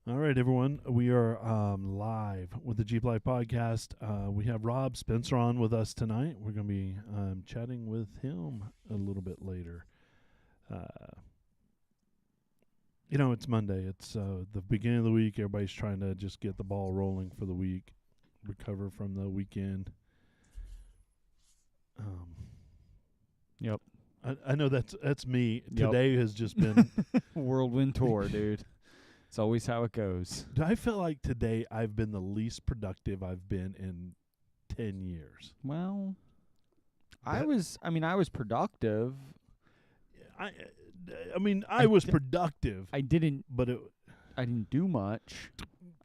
All right, everyone. We are live with the Jeep Life podcast. We have Rob Spencer on with us tonight. We're going to be chatting with him a little bit later. It's Monday. It's the beginning of the week. Everybody's trying to just get the ball rolling for the week, recover from the weekend. Yep. I know that's me. Yep. Today has just been Whirlwind tour, dude. It's always how it goes. I feel like today I've been the least productive I've been in 10 years. Well, I That- was productive. I was productive, I didn't but do much.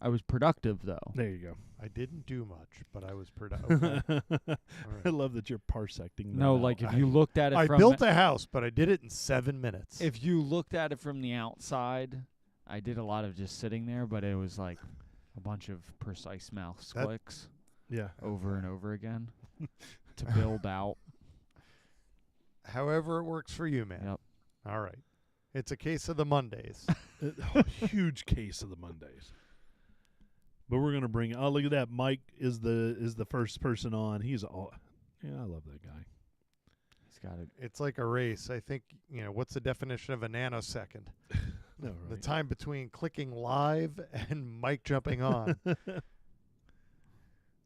I was productive though. there you I didn't do much, but I was productive. go. All I right. love that you're parsecting that No, out. like if you looked at it I from built a house, but I did it in 7 minutes. if you looked at it from the outside, I did a lot of just sitting there, but it was like a bunch of precise mouse That- clicks Yeah. over and over again to build out. However it works for you, man. Yep. All right. It's a case of the Mondays. Huge case of the Mondays. But we're gonna bring. Oh, look at that! Mike is the first person on. He's all. Yeah, I love that guy. He's got it. It's like a race. I think, what's the definition of a nanosecond? No, The right. time between clicking live and Mike jumping on.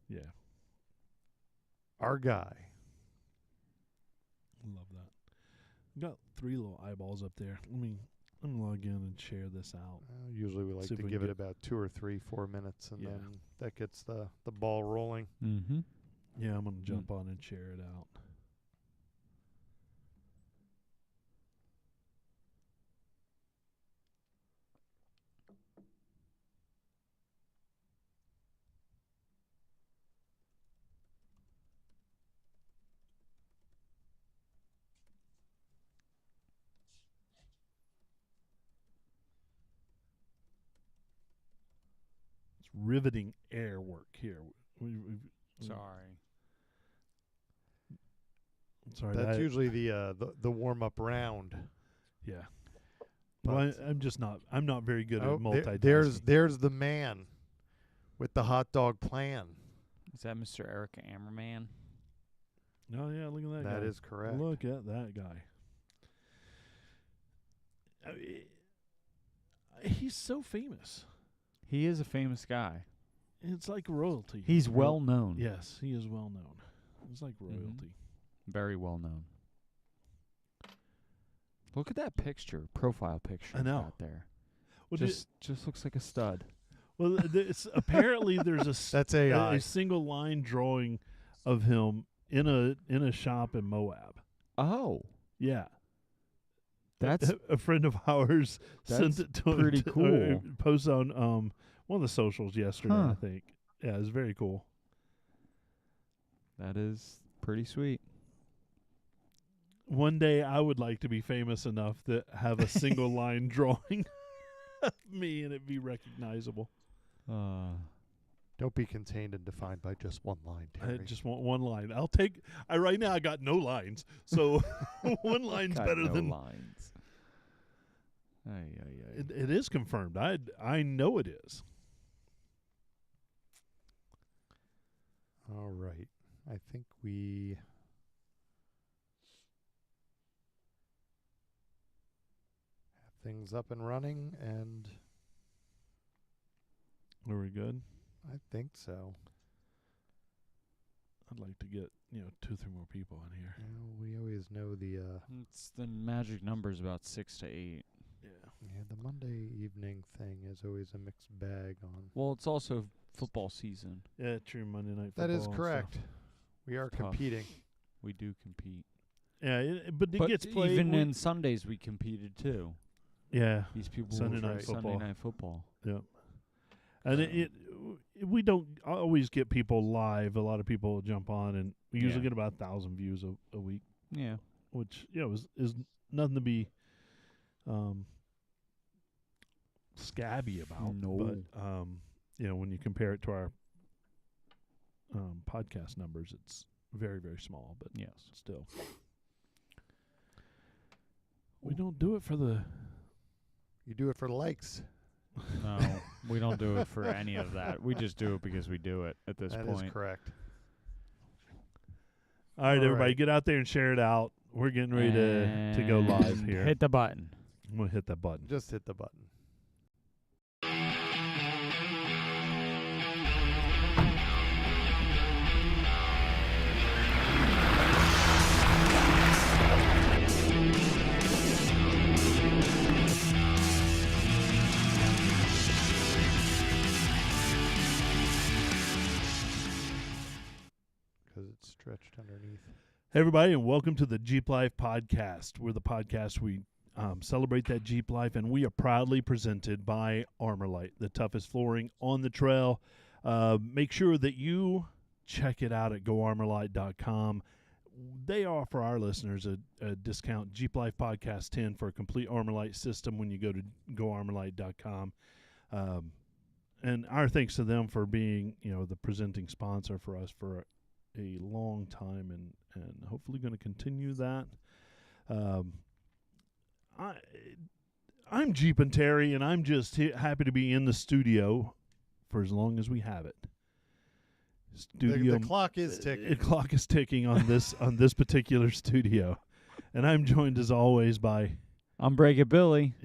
Yeah, Our guy. love that. Got 3 little eyeballs up there. Let me log in and share this out. Usually we like See if to we give can it about 2 or 3, 4 minutes, and Yeah. then that gets the ball rolling. Mm-hmm. Yeah, I'm gonna jump on and share it out. It's riveting air work here. Sorry. Sorry, That's that, usually the warm-up round. yeah. Well, But- I'm not very good Oh, at multitasking. there's the man with the hot dog plan. Is that Mr. Eric Ammerman? Oh yeah, look at that guy. That is correct. Look at that guy. He's so famous. He is a famous guy. It's like royalty. He's well known. Yes, he is well known. It's like royalty. Very well known. Look at that picture, profile picture. I know. Out there. Well, Just looks like a stud. apparently there's That's a AI. single line drawing of him in a shop in Moab. Oh, Yeah. that's a friend of ours sent That's it to him. pretty cool. Post on one of the socials yesterday, Huh. I think. Yeah, it's very cool. that is pretty sweet. One day I would like to be famous enough to have a single line drawing of me and it be recognizable. Don't be contained and defined by just one line, I Terry. just want one line. Right now I got no lines. So one line's Got better no than lines. Ay. it is confirmed. I know it is. All right. I think we have things up and running, and Are we good? I think so. I'd like to get 2-3 more people in here. We always know the It's the magic number's about 6 to 8. the Monday evening thing is always a mixed bag on. Well, it's also football season. Yeah, true. Monday night football. That is and correct. stuff. We are Tough. competing. We do compete. Yeah, but it But gets played. even in Sundays, we competed too. yeah. These people Sunday will night try football. Sunday night football. Yep. And we don't always get people live. A lot of people jump on, and we usually Yeah. get about 1,000 views a week, Yeah. which is nothing to be scabby about. No. But when you compare it to our podcast numbers, it's very, very small. But Yes. still, we don't do it for the. You do it for likes. No. We don't do it for any of that. We just do it because we do it at this That point. is correct. All right, All everybody, right. get out there and share it out. We're getting ready to go live And here. Hit the button. I'm going to hit that button. Just hit the button. Because it's stretched underneath. Hey, everybody, and welcome to the Jeep Life Podcast. We're the podcast we celebrate that Jeep life, and we are proudly presented by Armorlight, the toughest flooring on the trail. Make sure that you check it out at goarmorlight.com. They offer our listeners a discount, Jeep Life Podcast 10, for a complete Armorlight system when you go to goarmorlight.com. And our thanks to them for being, the presenting sponsor for us for a long time, and hopefully going to continue that. I'm Jeep and Terry, and I'm just happy to be in the studio for as long as we have it. The clock is ticking. The clock is ticking on this particular studio, and I'm joined as always by Unbreak Billy.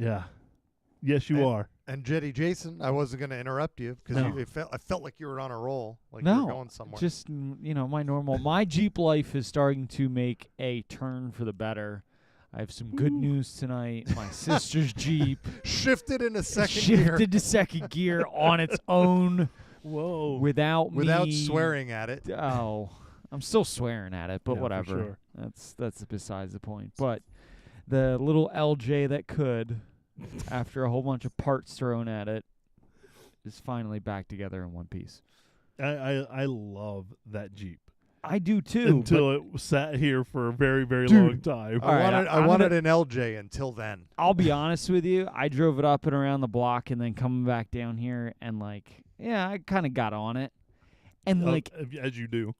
Yes, you are. And Jetty Jason, I wasn't going to interrupt you because No. I felt like you were on a roll, like No, you were going somewhere. Just my normal. My Jeep life is starting to make a turn for the better. I have some good news tonight. My sister's Jeep shifted in a second gear shifted to second gear on its own Whoa! without me swearing at it. Oh, I'm still swearing at it, but Yeah, for whatever. sure. That's besides the point. But the little LJ that could, after a whole bunch of parts thrown at it, is finally back together in one piece. I love that Jeep I do too. until it sat here for a very, very Dude. long time. All right, I I'm wanted gonna- an LJ until then. I'll be honest with you. I drove it up and around the block, and then coming back down here, and I kind of got on it, and As you do.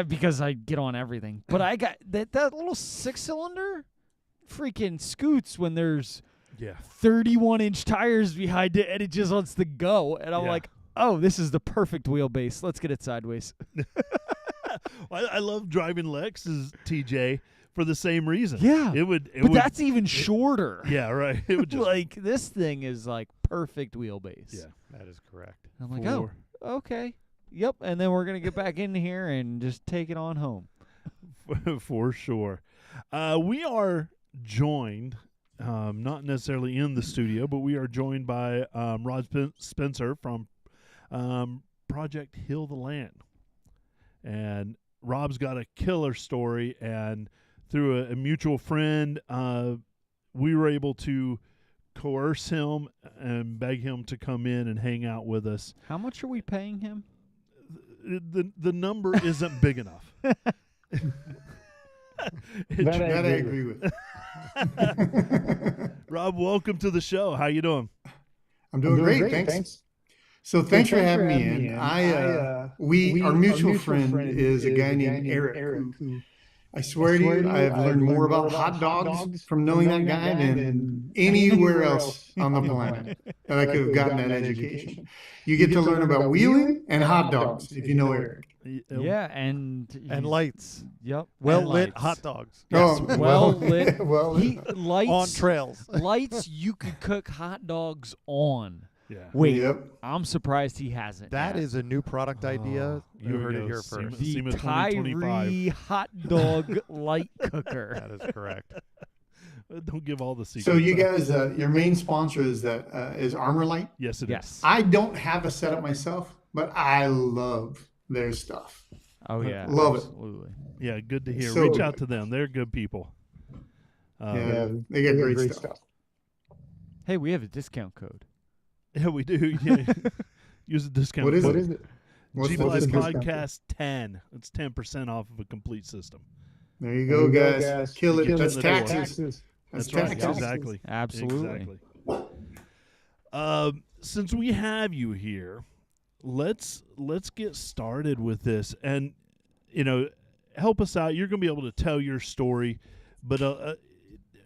because I get on everything. But I got that little 6-cylinder, freaking scoots when there's Yeah. 31-inch tires behind it, and it just wants to go. And I'm Yeah. like, oh, this is the perfect wheelbase. Let's get it sideways. I love driving Lexus, TJ, for the same reason. Yeah, But that's even shorter. Yeah, right. It would just Like this thing is like perfect wheelbase. Yeah. That is correct. I'm like, oh, okay, yep. And then we're gonna get back in here and just take it on home. for sure. We are joined, not necessarily in the studio, but we are joined by Rod Spencer from Project Heal the Land. And Rob's got a killer story, and through a mutual friend, we were able to coerce him and beg him to come in and hang out with us. How much are we paying him? The number isn't big enough. That I agree with. Rob, welcome to the show. How you doing? I'm doing great, thanks. So thanks for having me in. Our mutual friend is a guy named Eric, who I swear to you, I've learned more about hot dogs from knowing that guy than anywhere else on the planet that I could have gotten that education. You get to learn about wheeling and hot dogs if you know Eric. Yeah, and lights. Yep. Well and lit lights. hot dogs. Yes, Oh, well lit. well, Lights On trails. lights you could cook hot dogs on. Yeah. Wait, Yep. I'm surprised he hasn't. That yet. is a new product idea. Oh, You there we heard go. it here SEMA- first. the SEMA 2025. Tyree hot dog light cooker. That is correct. Don't give all the secrets. So you guys, your main sponsor is Armorlight. Yes, it is. Yes. I don't have a setup myself, but I love their stuff. Oh yeah. Love it. absolutely. Yeah, good to hear. So Reach good. out to them. They're good people. Yeah, they got great stuff. Hey, we have a discount code. Yeah, we do. Yeah. Use the discount. What is code. it? What's Jeep the Life discount? Podcast 10. It's 10% off of a complete system. There you go, guys. Kill it. That's the door. taxes. That's That's right. taxes. Exactly. Absolutely. Exactly. Since we have you here, let's get started with this, and help us out. You're going to be able to tell your story, but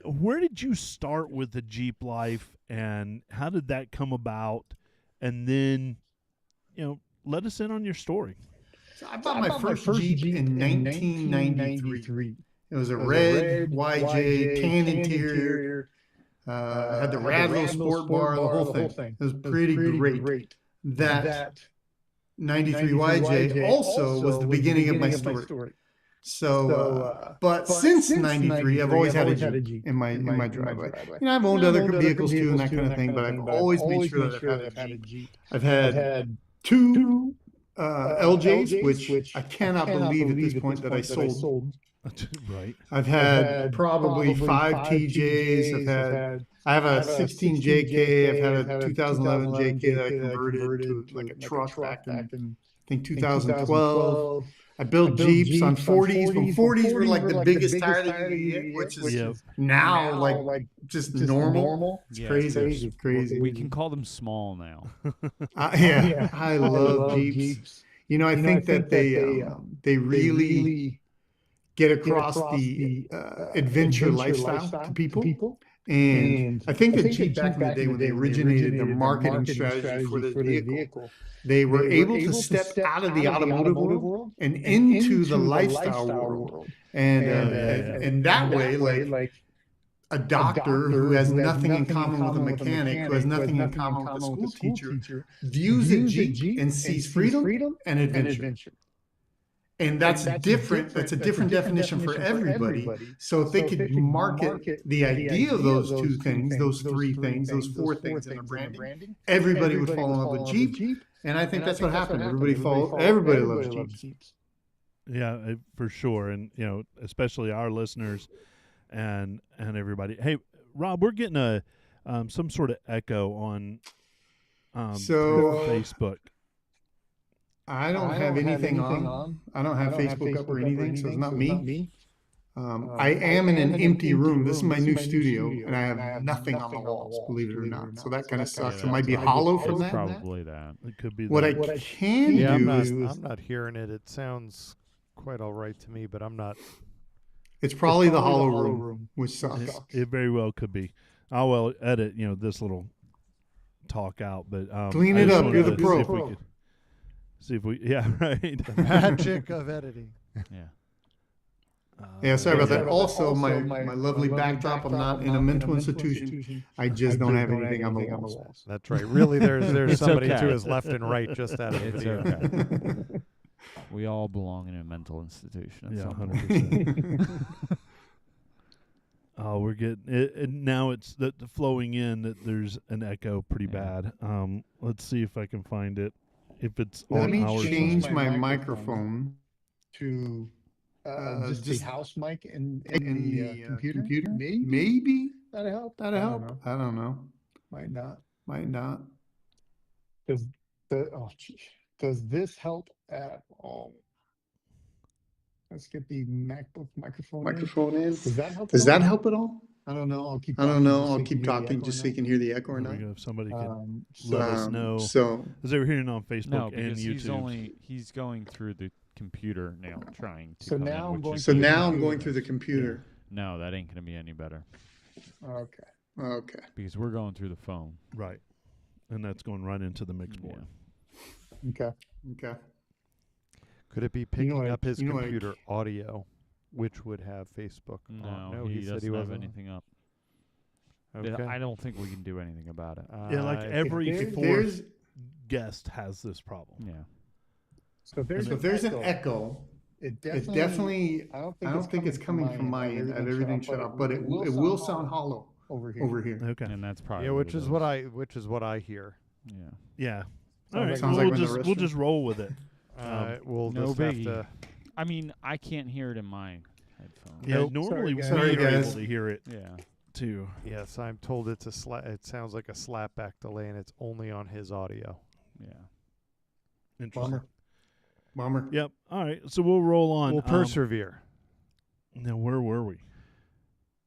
where did you start with the Jeep life, and how did that come about? and then, let us in on your story. So I bought my first Jeep in 1993. It was a red YJ, tan interior. Had the Radwell Sport Bar, the whole thing. It was pretty great. That 93 YJ also was the beginning of my story. So, but since 93, I've always had a Jeep in my driveway. I've owned other vehicles too and that kind of thing, but I've always made sure that I've had a Jeep. I've had two LJs, which I cannot believe at this point that I sold. Right. I've had probably 5 TJs. I have a 16 JK. I've had a 2011 JK that I converted to like a truck back in, I think, 2012. I built Jeeps on 40s when 40s were like the biggest tire that you could get, which is now like just normal. It's crazy. It's crazy. We can call them small now. I love Jeeps. I think that they really get across the adventure lifestyle to people. And I think that Jeep back in the day when they originated their marketing strategy for this vehicle, they were able to step out of the automotive world and into the lifestyle world. And that way, like a doctor who has nothing in common with a mechanic, who has nothing in common with a school teacher, views a Jeep and sees freedom and adventure. And that's different. That's a different definition for everybody. So if they could market the idea of those two things, those three things, those four things in the branding, everybody would fall in love with Jeep. And I think that's what happened. Everybody loves Jeeps. Yeah, for sure. And, especially our listeners and everybody. Hey, Rob, we're getting some sort of echo on Facebook. I don't have anything on. I don't have Facebook up or anything, so it's not me. I am in an empty room. This is my new studio, and I have nothing on the walls, believe it or not. So that kind of sucks. It might be hollow from that. Probably that. It could be what that. I can do I'm not hearing it. It sounds quite all right to me, but I'm not. It's probably the hollow room, which sucks. It very well could be. I'll edit, this little talk out, but clean it up. You're the pro. See if we, right. The magic of editing. Yeah. Sorry about that. Also, my lovely backdrop. I'm not in a mental institution. I just don't have anything on the walls. That's right. Really, there's somebody to his left and right just out of the video. Okay. We all belong in a mental institution. 100%. Oh, we're getting it, and now it's the flowing in that there's an echo pretty bad. Let's see if I can find it. If it's Let on me our change side. my microphone to just the house mic in the computer. Maybe Maybe that'll help. that'll help. I don't know. Might not. Might not. Does this help at all? Let's get the MacBook microphone in. Does that help? Does that help at all? I don't know. I'll keep. I don't know. I'll keep talking just so you can hear the echo or There not. we go. If somebody could So, let us know. So Because they were hearing it on Facebook No, and because YouTube. he's going through the computer now, trying to. So come now in, I'm which going is- so now I'm going through the computer. No, that ain't gonna be any better okay. Okay. because we're going through the phone. Right. And that's going right into the mix board. Okay. Okay. Could it be picking like- up his you know, like- computer audio, which would have Facebook on? No, he said doesn't he have wasn't. anything up. Okay. I don't think we can do anything about it. Yeah, like every there's- fourth guest has this problem. Yeah. So if there's, So if there's an echo, it it's definitely. definitely. I I don't think it's coming from my end. I have everything shut off, but it will sound hollow over here. over here. Okay. And that's probably Yeah, which is what I hear. Yeah. Yeah. Sounds All right. like- Sounds Well, like we'll when the we'll restroom- just roll with it. We'll no just have biggie. to. I mean, I can't hear it in my headphones. Yeah. Nope. Normally Sorry, we are guys. able to hear it Yeah. too. Yes, I'm told it's it sounds like a slapback delay, and it's only on his audio. Yeah. Interesting. Bummer. Yep. All right. So we'll roll on. We'll persevere. Now, where were we?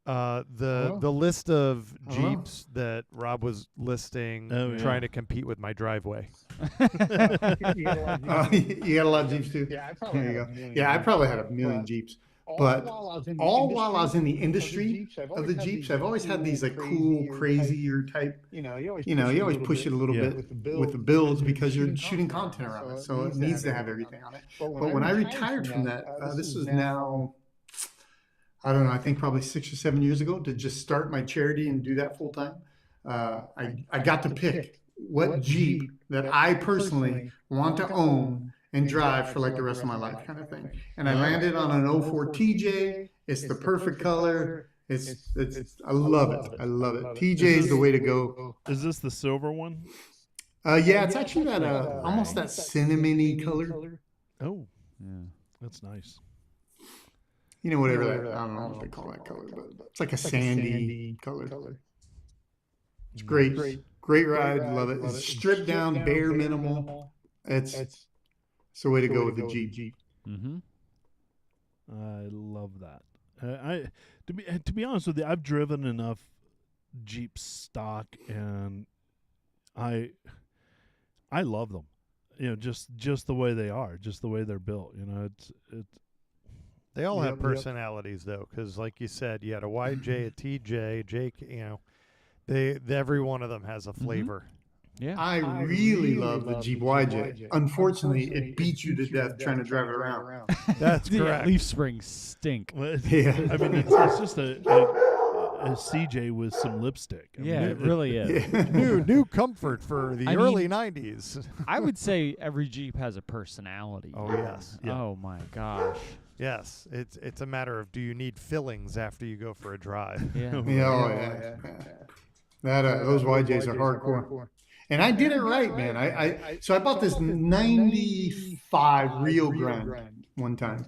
The list of Hello? Jeeps that Rob was listing, Oh, yeah. trying to compete with my driveway. You got a lot of You got a lot of Jeeps too. Yeah, I probably There you have go. a million Yeah, I Jeeps. probably had a million But- Jeeps. But all while I was in the industry of the Jeeps, I've always had these like cool, crazier type. You always push it a little Yeah. bit with the builds because you're shooting content around it, so it needs to have everything on it. But when I retired from that, this was now, I don't know, I think probably 6 or 7 years ago, to just start my charity and do that full time. I got to pick what Jeep that I personally want to own and drive for like the rest of my life, kind of thing. And I landed on an 04 TJ. It's the perfect color. It's I love it. I love it. TJ is the way to go. Is this the silver one? Yeah, it's actually that almost that cinnamony color. Oh, Yeah. that's nice. You know, whatever that, I don't know what they call that color, but it's like a sandy color. It's great. Great ride. Love it. It's stripped down, bare minimal. It's the way to go with the Jeep. Mm-hmm. I love that. To be honest with you, I've driven enough Jeep stock, and I love them. You know, just the way they are, just the way they're built. You know, it's. They all have personalities, though, because like you said, you had a YJ, a TJ, Jake. You know, every one of them has a flavor. Yeah. I really love the Jeep YJ. Unfortunately, it beats you to death trying to drive it around. That's Yeah, correct. leaf springs stink. Yeah. I mean, it's just a CJ with some lipstick. I mean, Yeah, it really is. Yeah. New comfort for the I early mean- 90s. I would say every Jeep has a personality. Oh, yes. Yeah. Oh my gosh. Yes, it's a matter of, do you need fillings after you go for a drive? Yeah. Yeah. That those YJs are hardcore. And I did it right, man. So I bought this 95 Rio Grande one time.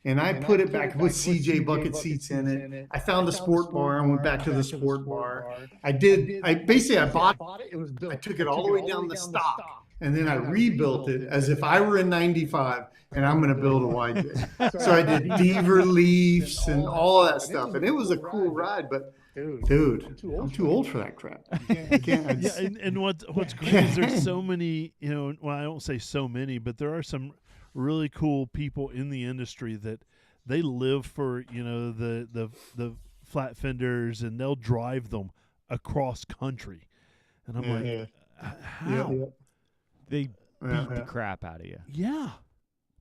And I put it back with CJ bucket seats in it. I found a sport bar and went back to the sport bar. I bought it. I took it all the way down the stock, and then I rebuilt it as if I were in 95 and I'm going to build a YJ. So I did Deaver leaves and all that stuff. And it was a cool ride, but dude, I'm too old for that crap. I can't. Yeah, and what's great is there's so many, you know, well, I don't say so many, but there are some really cool people in the industry that they live for, you know, the flat fenders, and they'll drive them across country. And I'm like, how? They beat the crap out of you. Yeah.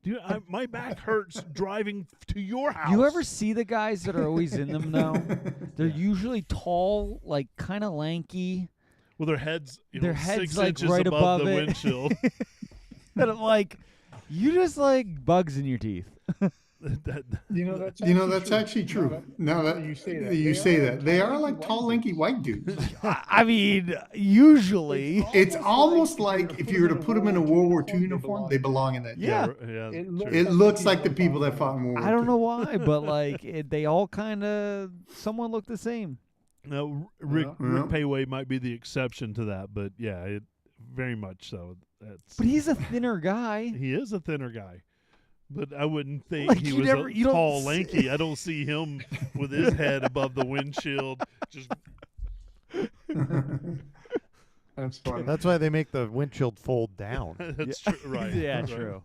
Dude, my back hurts driving to your house. You ever see the guys that are always in them, though? They're usually tall, like kind of lanky. Well, their heads, Their head's, 6 like, inches right above above the it. windshield. That I'm like, you just like bugs in your teeth. That's actually true. Now that you say that, they are like tall, lanky white dudes. I mean, usually. It's almost like if you were to put them in a World War II uniform, they belong in that. Yeah. Yeah. It looks like the people that fought in World War II. I don't know why, but like they all kind of somewhat look the same. Now, Rick Yeah. Payway might be the exception to that, but yeah, it very much so. But he's a thinner guy. He is a thinner guy, but I wouldn't think Like, he you was never- you don't tall, see- lanky. I don't see him with his head above the windshield. Just That's funny. That's why they make the windshield fold down. that's true, right? Yeah, right. true.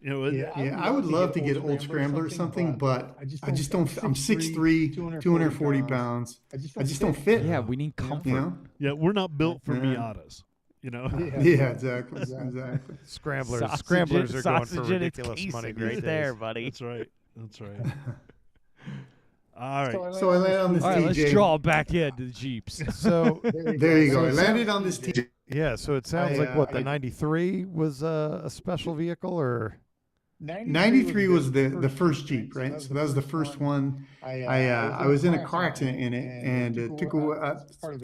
You know, Yeah, I would love to get Old Scrambler or something, but I just don't. I'm 6'3", 240 pounds. I just don't fit. Yeah, we need comfort. You know? yeah, we're not built for Yeah. Miatas. You know, Yeah, exactly. Scramblers are Sausage going for in its ridiculous casing money right these there, days. buddy. that's right. That's right. All right. So I landed on this All right, let's TJ. draw back into the Jeeps. So There you go. I landed on this TJ. yeah, so it sounds like what the I- 93 was a special vehicle, or 93 was the first Jeep, right? So that was the first one. I was in a car accident in it, and it took away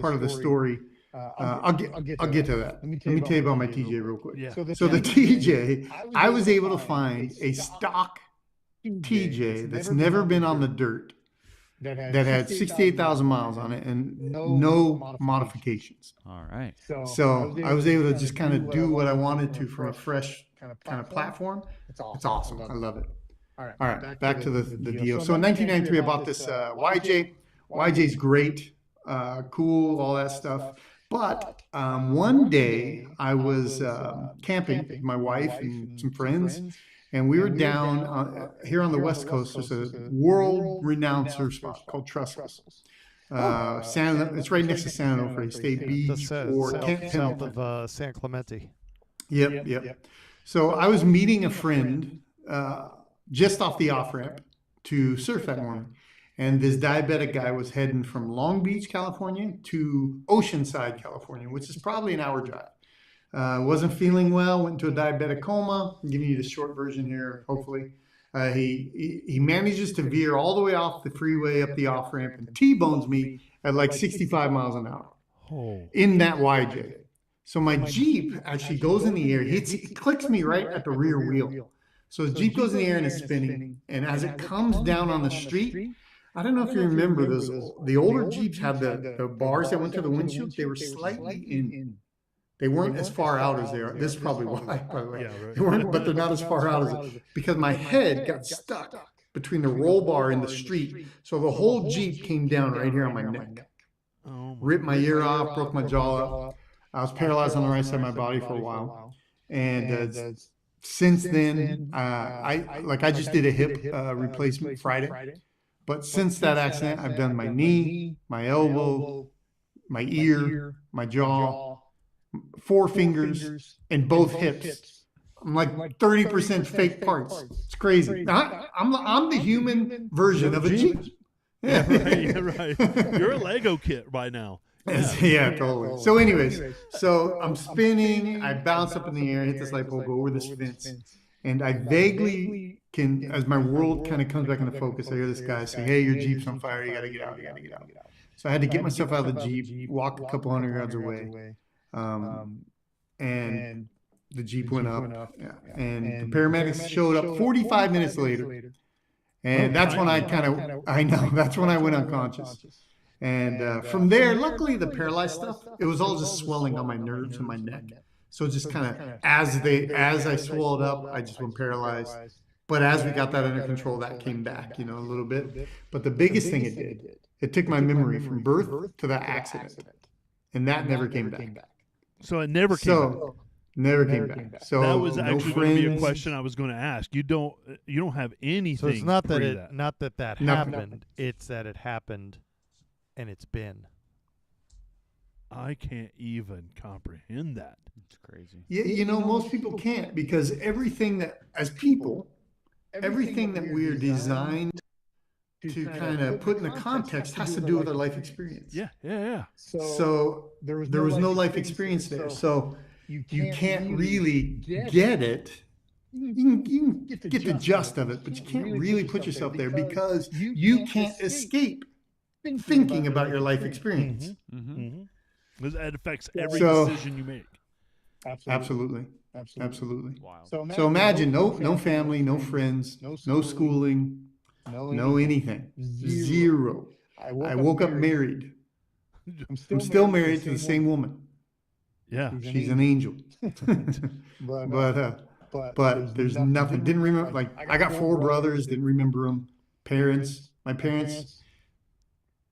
part of the story. I'll get to that. Let me tell you about my TJ real quick. Yeah. So the TJ, I was able to find a stock TJ that's never been on the dirt that had 68,000 miles on it and no modifications. All right. So I was able to just kind of do what I wanted to from a fresh kind of platform. It's awesome. I love it. All right, back to the deal. So in 1993, I bought this YJ. YJ's great, cool, all that stuff. But one day I was camping with my wife and some friends, And we were down here on the West Coast. There's a world-renowned surf spot called Trussell's. It's right next to San Onofre State Beach or Camp south Pendleton. of San Clemente. Yep. So I was meeting a friend just off the off-ramp to surf that morning. And this diabetic guy was heading from Long Beach, California to Oceanside, California, which is probably an hour drive. Wasn't feeling well, went into a diabetic coma. I'm giving you the short version here, hopefully. He manages to veer all the way off the freeway up the off-ramp and T-bones me at like 65 miles an hour in that YJ. So my Jeep actually goes in the air. It clicks me right at the rear wheel. So the Jeep goes in the air and is spinning. And as it comes down on the street, I don't know if you remember those. The older Jeeps had the bars that went to the windshield. They were slightly in. They weren't as far out as they are. This is probably why, by the way. They weren't, but they're not as far out as because my head got stuck between the roll bar and the street. So the whole Jeep came down right here on my neck. Ripped my ear off, broke my jaw up. I was paralyzed on the right side of my body for a while. And since then, I just did a hip replacement Friday. But since that accident, I've done my knee, my elbow, my ear, my jaw, 4 fingers, and both hips. I'm like 30% fake parts. It's crazy. I'm the human version of a Jeep. Yeah, right. You're a Lego kit by now. Yeah, totally. So anyways, so I'm spinning. I bounce up in the air, hit this light pole, go over this fence. And I vaguely can, as my world kind of comes back into focus, I hear this guy say, "Hey, your Jeep's on fire. You got to get out. You got to get out." So I had to get myself out of the Jeep, walk a couple hundred yards away. And the Jeep went up. Yeah. And the paramedics showed up 45 minutes later. And that's when that's when I went unconscious. And from there, luckily the paralyzed stuff, it was all just swelling on my nerves and my neck. So just kind of as I swelled up, I just went paralyzed. But as we got that under control, that came back, a little bit. But the biggest thing it did, it took my memory from birth to that accident. And that never came back. So it never came back. Never came back. So that was actually going to be a question I was going to ask. You don't have anything. So it's not that that happened. It's that it happened, and it's been. I can't even comprehend that. It's crazy. Yeah, most people can't because everything that, as people, everything that we are designed to kind of put in a context has to do with our life experience. Yeah. So there was no life experience there. So you can't really get it. You can get the gist of it, but you can't really put yourself there because you can't escape thinking about your life experience. It affects every decision you make. Absolutely. Wow. So imagine no family, no friends, no schooling, no anything. Zero. I woke up married. I'm still married to the same woman. Yeah. She's an angel. But there's nothing. Didn't remember. I got 4 brothers. Didn't remember them. My parents.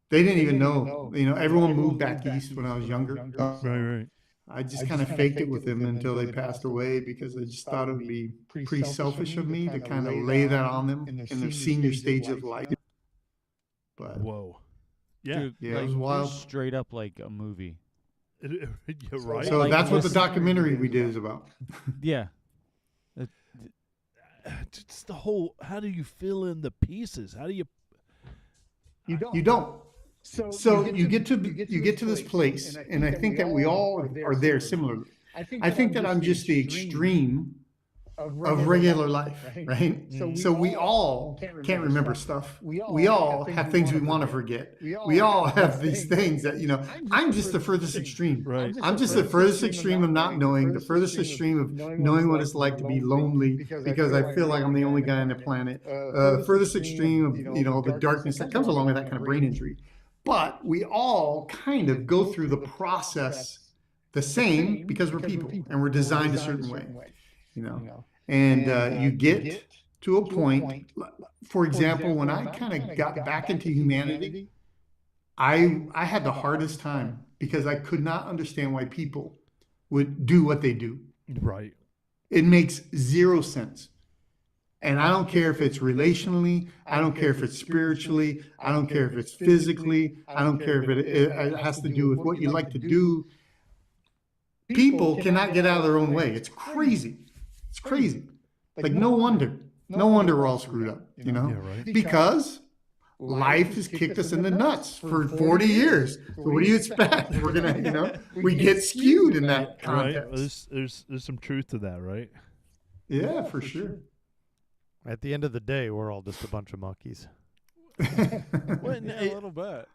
They didn't even know. Everyone moved back east when I was younger. Right. I just kind of faked it with them until they passed away because I just thought it would be pretty selfish of me to kind of lay that on them in their senior stage of life. But whoa. Yeah. Dude, it was wild. Straight up like a movie. You're right. So Like that's what the this- documentary we did is about. Yeah. It's the whole, how do you fill in the pieces? How do you? You don't. So you get to this place, and I think that we all are there similarly. I think that I'm just the extreme of regular life, right? So we all can't remember stuff. We all have things we want to forget. We all have these things that, I'm just the furthest extreme. Right. I'm just the furthest extreme of not knowing, the furthest extreme of knowing what it's like to be lonely because I feel like I'm the only guy on the planet. The furthest extreme of, the darkness that comes along with that kind of brain injury. But we all kind of go through the process the same because we're people and we're designed a certain way, And you get to a point, for example, when I kind of got back into humanity, I had the hardest time because I could not understand why people would do what they do. Right. It makes zero sense. And I don't care if it's relationally, I don't care if it's spiritually, I don't care if it's physically, I don't care if it has to do with what you like to do. People cannot get out of their own way. It's crazy. It's crazy. Like no wonder we're all screwed up, you know? Yeah, right. Because life has kicked us in the nuts for 40 years. So what do you expect? We're gonna, you know, we get skewed in that Right. context. There's some truth to that, right? Yeah, for sure. At the end of the day, we're all just a bunch of monkeys. Well, Yeah, a little bit.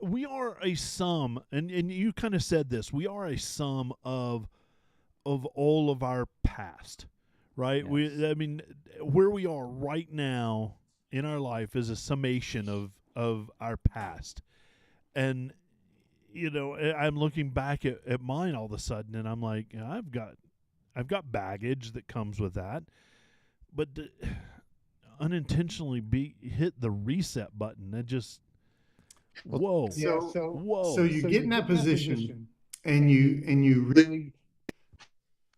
We are a sum, and you kind of said this. We are a sum of all of our past, right? Yes. I mean, where we are right now in our life is a summation of our past, and you know, I'm looking back at mine all of a sudden, and I'm like, I've got baggage that comes with that, but unintentionally hit the reset button. That just whoa. So you get in that position, and you really.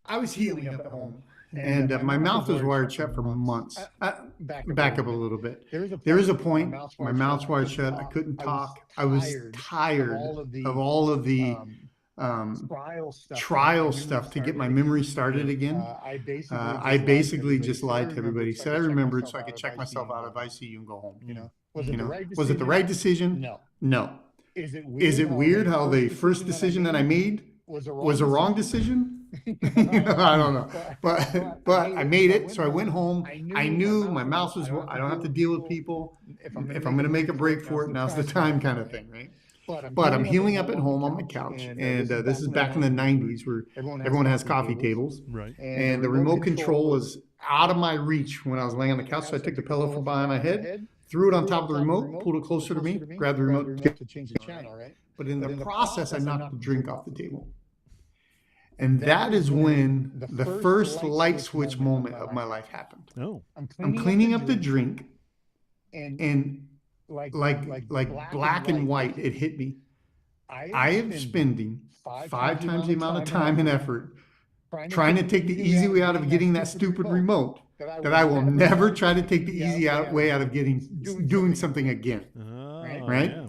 I was healing up at home, and my mouth was wired shut for months. Back up a little bit. There was a point my mouth's wired shut. I couldn't talk. I was tired of all of the trial stuff to get my memory started again. I basically just lied to everybody. Said I remembered so I could check myself out of ICU and go home. You know, Was it the right decision? No. Is it weird how the first decision that I made was a wrong decision? I don't know, but I made it. So I went home. I knew my mouth was. I don't have to deal with people. If I'm going to make a break for it, now's the time, kind of thing, right? But I'm healing up at home on my couch, and this is back in the '90s where everyone has coffee tables, right? and the remote control was out of my reach when I was laying on the couch. So I took the pillow from behind my head, threw it on top of the remote, pulled it closer to me, grabbed the remote to change the channel, right? But in the process, I knocked the drink off the table. And that is when the first light switch moment of my life happened. Oh, I'm cleaning up the drink, and like black and white, it hit me. I am spending 5 times the amount of time and effort trying to take the easy way out of getting that stupid remote that I will never try to take the easy way out of doing something again. Right? Yeah.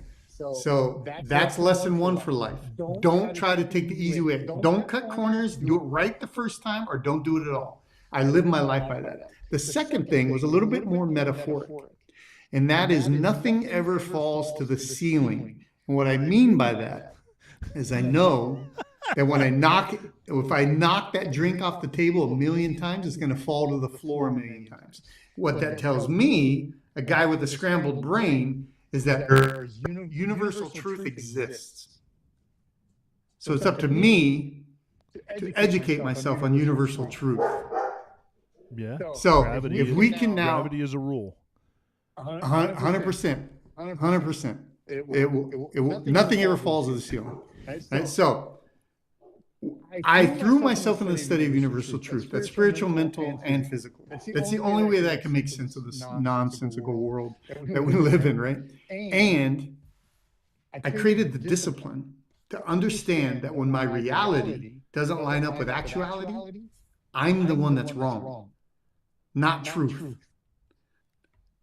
So that's lesson 1 for life. Don't try to take the easy way. Don't cut corners. Do it right the first time, or don't do it at all. I live my life by that. The second thing was a little bit more metaphoric, and that is nothing ever falls to the ceiling. And what I mean by that is I know that if I knock that drink off the table 1,000,000 times, it's going to fall to the floor 1,000,000 times. What that tells me, a guy with a scrambled brain, is that universal truth exists. So it's up to me to educate myself on universal truth. Yeah. So Gravity if we can now, gravity is a rule. 100%, 100%, it will, nothing ever falls to the ceiling. Right? So I threw myself into the study of universal truth. That's spiritual, mental, and physical. That's the only way that I can make sense of this nonsensical world that we live in, right? And I created the discipline to understand that when my reality doesn't line up with actuality, I'm the one that's wrong, not truth.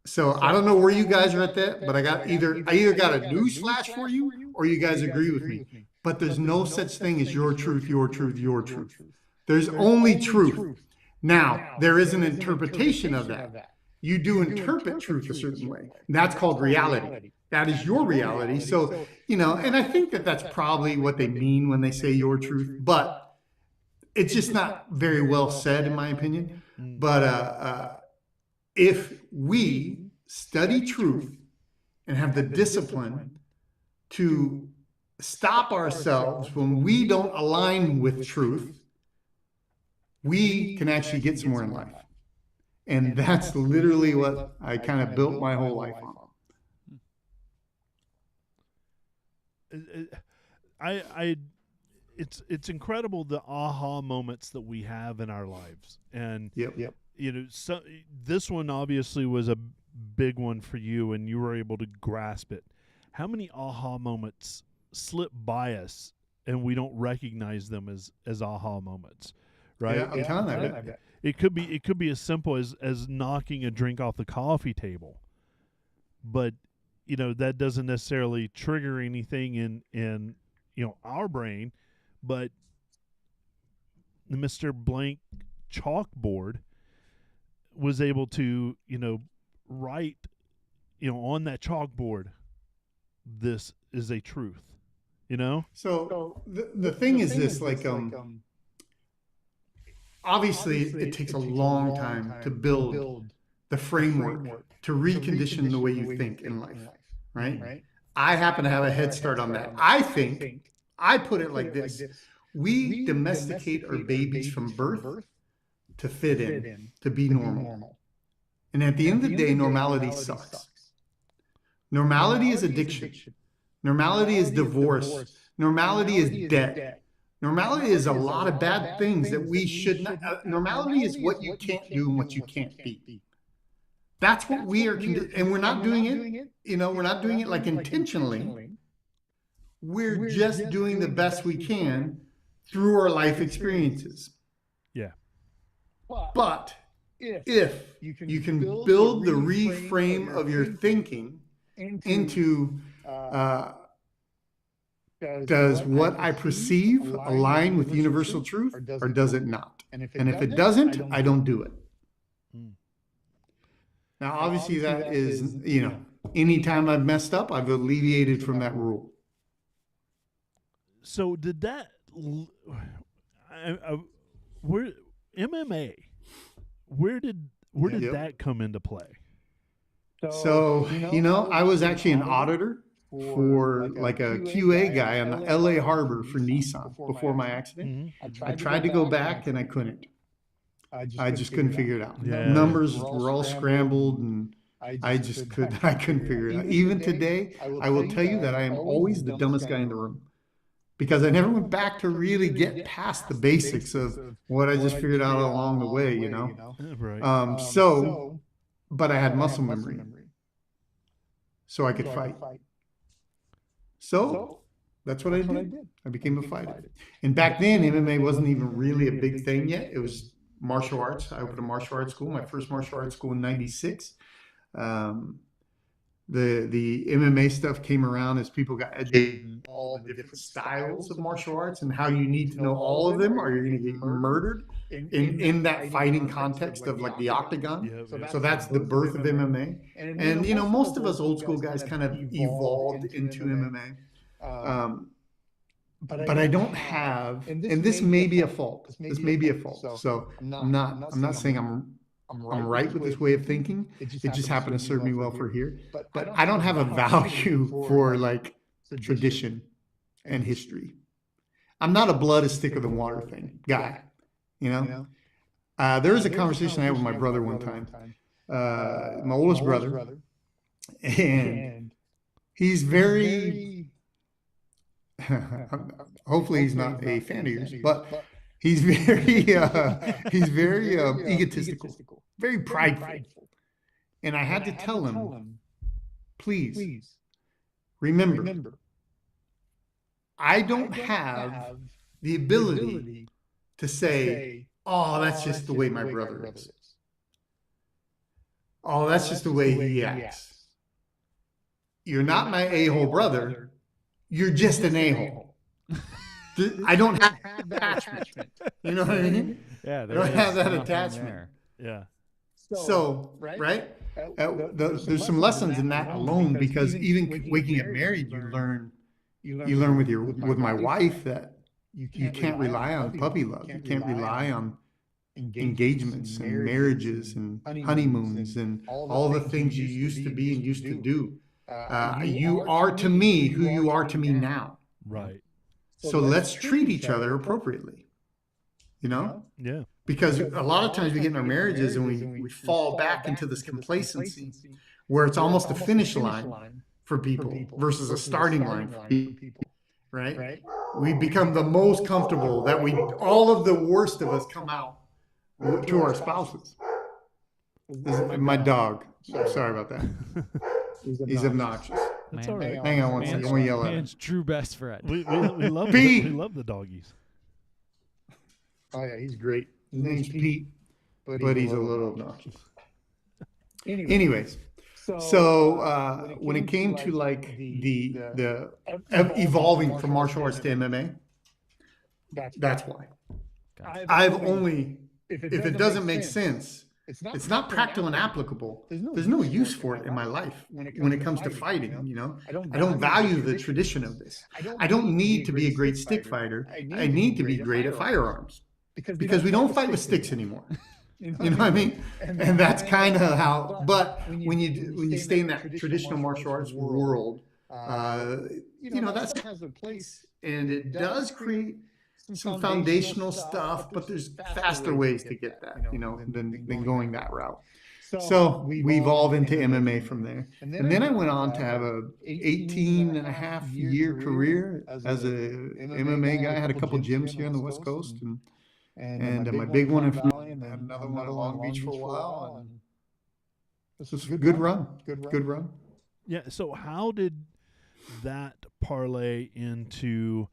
So I don't know where you guys are at that, but I either got a news flash for you, or you guys agree with me. But there's no such thing as your truth, your truth, your truth. There's only truth. Now, there is an interpretation of that. You do interpret truth a certain way. That's called reality. That is your reality. So, and I think that that's probably what they mean when they say your truth, but it's just not very well said, in my opinion. But if we study truth and have the discipline to stop ourselves when we don't align with truth, we can actually get somewhere in life. And that's literally what I kind of built my whole life on. It's incredible the aha moments that we have in our lives. And Yep. So this one obviously was a big one for you, and you were able to grasp it. How many aha moments slip by us and we don't recognize them as aha moments, right? Yeah, I'm telling you, I bet. It could be as simple as knocking a drink off the coffee table, but that doesn't necessarily trigger anything in our brain, but the Mr. Blank chalkboard was able to write on that chalkboard, this is a truth, So the thing is this, like, obviously it takes a long time to build the framework to recondition the way you think in life, right? I happen to have a head start on that. I put it like this: we domesticate our babies from birth to fit in, to be normal. And at the end of the day, normality sucks. Normality is addiction. Normality is divorce. Normality is debt. Normality is a lot of bad things that we should not. Normality is what you can't do and what you can't be. That's what we are, and we're not doing it. We're not doing it like intentionally. We're just doing the best we can through our life experiences. Yeah. But if you can build the reframe of your thinking into does what I perceive align with universal truth, or does it not? And if it doesn't, I don't do it. Now, obviously, that is, anytime I've messed up, I've alleviated from that rule. So did that, where MMA, where did that come into play? So, I was actually an auditor for like a QA guy on the LA Harbor for Nissan before my accident. I tried to go back and I couldn't. I just couldn't figure it out. Yeah. Numbers were all scrambled and I couldn't figure it out. Even today, I will tell you that I am always the dumbest guy in the room, because I never went back to really get past the basics of what I just figured out along the way, Right. But I had muscle memory, so I could fight. So that's what I did. I became a fighter. And back then, MMA wasn't even really a big thing yet. It was martial arts. I opened a martial arts school, my first martial arts school in '96. The MMA stuff came around as people got educated in all the different styles of martial arts and how you need to know all of them, or you're going to get murdered in that fighting context of like the octagon. Yeah. So that's the birth of MMA. And most of us old school guys kind of evolved into MMA. But I don't have, and this may be a fault. This may be a fault. So I'm not saying I'm right with this way of thinking. It just happened to serve me well for here. But I don't have a value for like tradition and history. I'm not a blood is thicker than water thing guy. There was a conversation I had with my brother one time, my oldest brother, and he's very, hopefully he's not a fan of yours, but he's very egotistical, very prideful. And I had to tell him, please remember, I don't have the ability to say, oh, that's just the way my brother is. Oh, that's just the way he acts. You're not my a-hole brother. You're just an a-hole. I don't have attachment. You know what I mean? Yeah, I don't have that attachment. There. Yeah. So, right? There's some lessons in that alone, because even waking up married, you learn with my wife that you can't rely on puppy love. You can't rely on engagements and marriages and honeymoons and all the things you used to be and used to do. You are to me who you are to me now. Right. So let's treat each other appropriately. Yeah. Because a lot of times we get in our marriages and we fall back into this complacency where it's almost a finish line for people versus a starting line for people. Right? We become the most comfortable that all of the worst of us come out to our spouses. My dog. Sorry about that. He's obnoxious. That's all right. Hang on one second. I want to yell at him. Man's true best friend. We love B. we love the doggies. Oh yeah, he's great. His name's Pete, but he's a little obnoxious. Anyways, so when it came to like the evolving from martial arts to MMA, that's why. I've only, if it doesn't make sense, it's not practical and applicable. There's no use for it in my life when it comes to fighting, you know. I don't value the tradition of this. I don't need to be a great stick fighter. I need to be great at firearms because we don't fight with sticks anymore. You know what I mean? And that's kind of how, but when you stay in that traditional martial arts world, you know, that has a place, and it does create some foundational stuff, but there's faster ways to get that, you know, than going that route. So we evolved into MMA from there. And then I went on to have a 18-and-a-half-year career as a MMA guy. I had a couple gyms here on the West Coast, and my big one in Valley, and then another one in Long Beach for a while. And this was a good run. Good run. Yeah. So how did that parlay into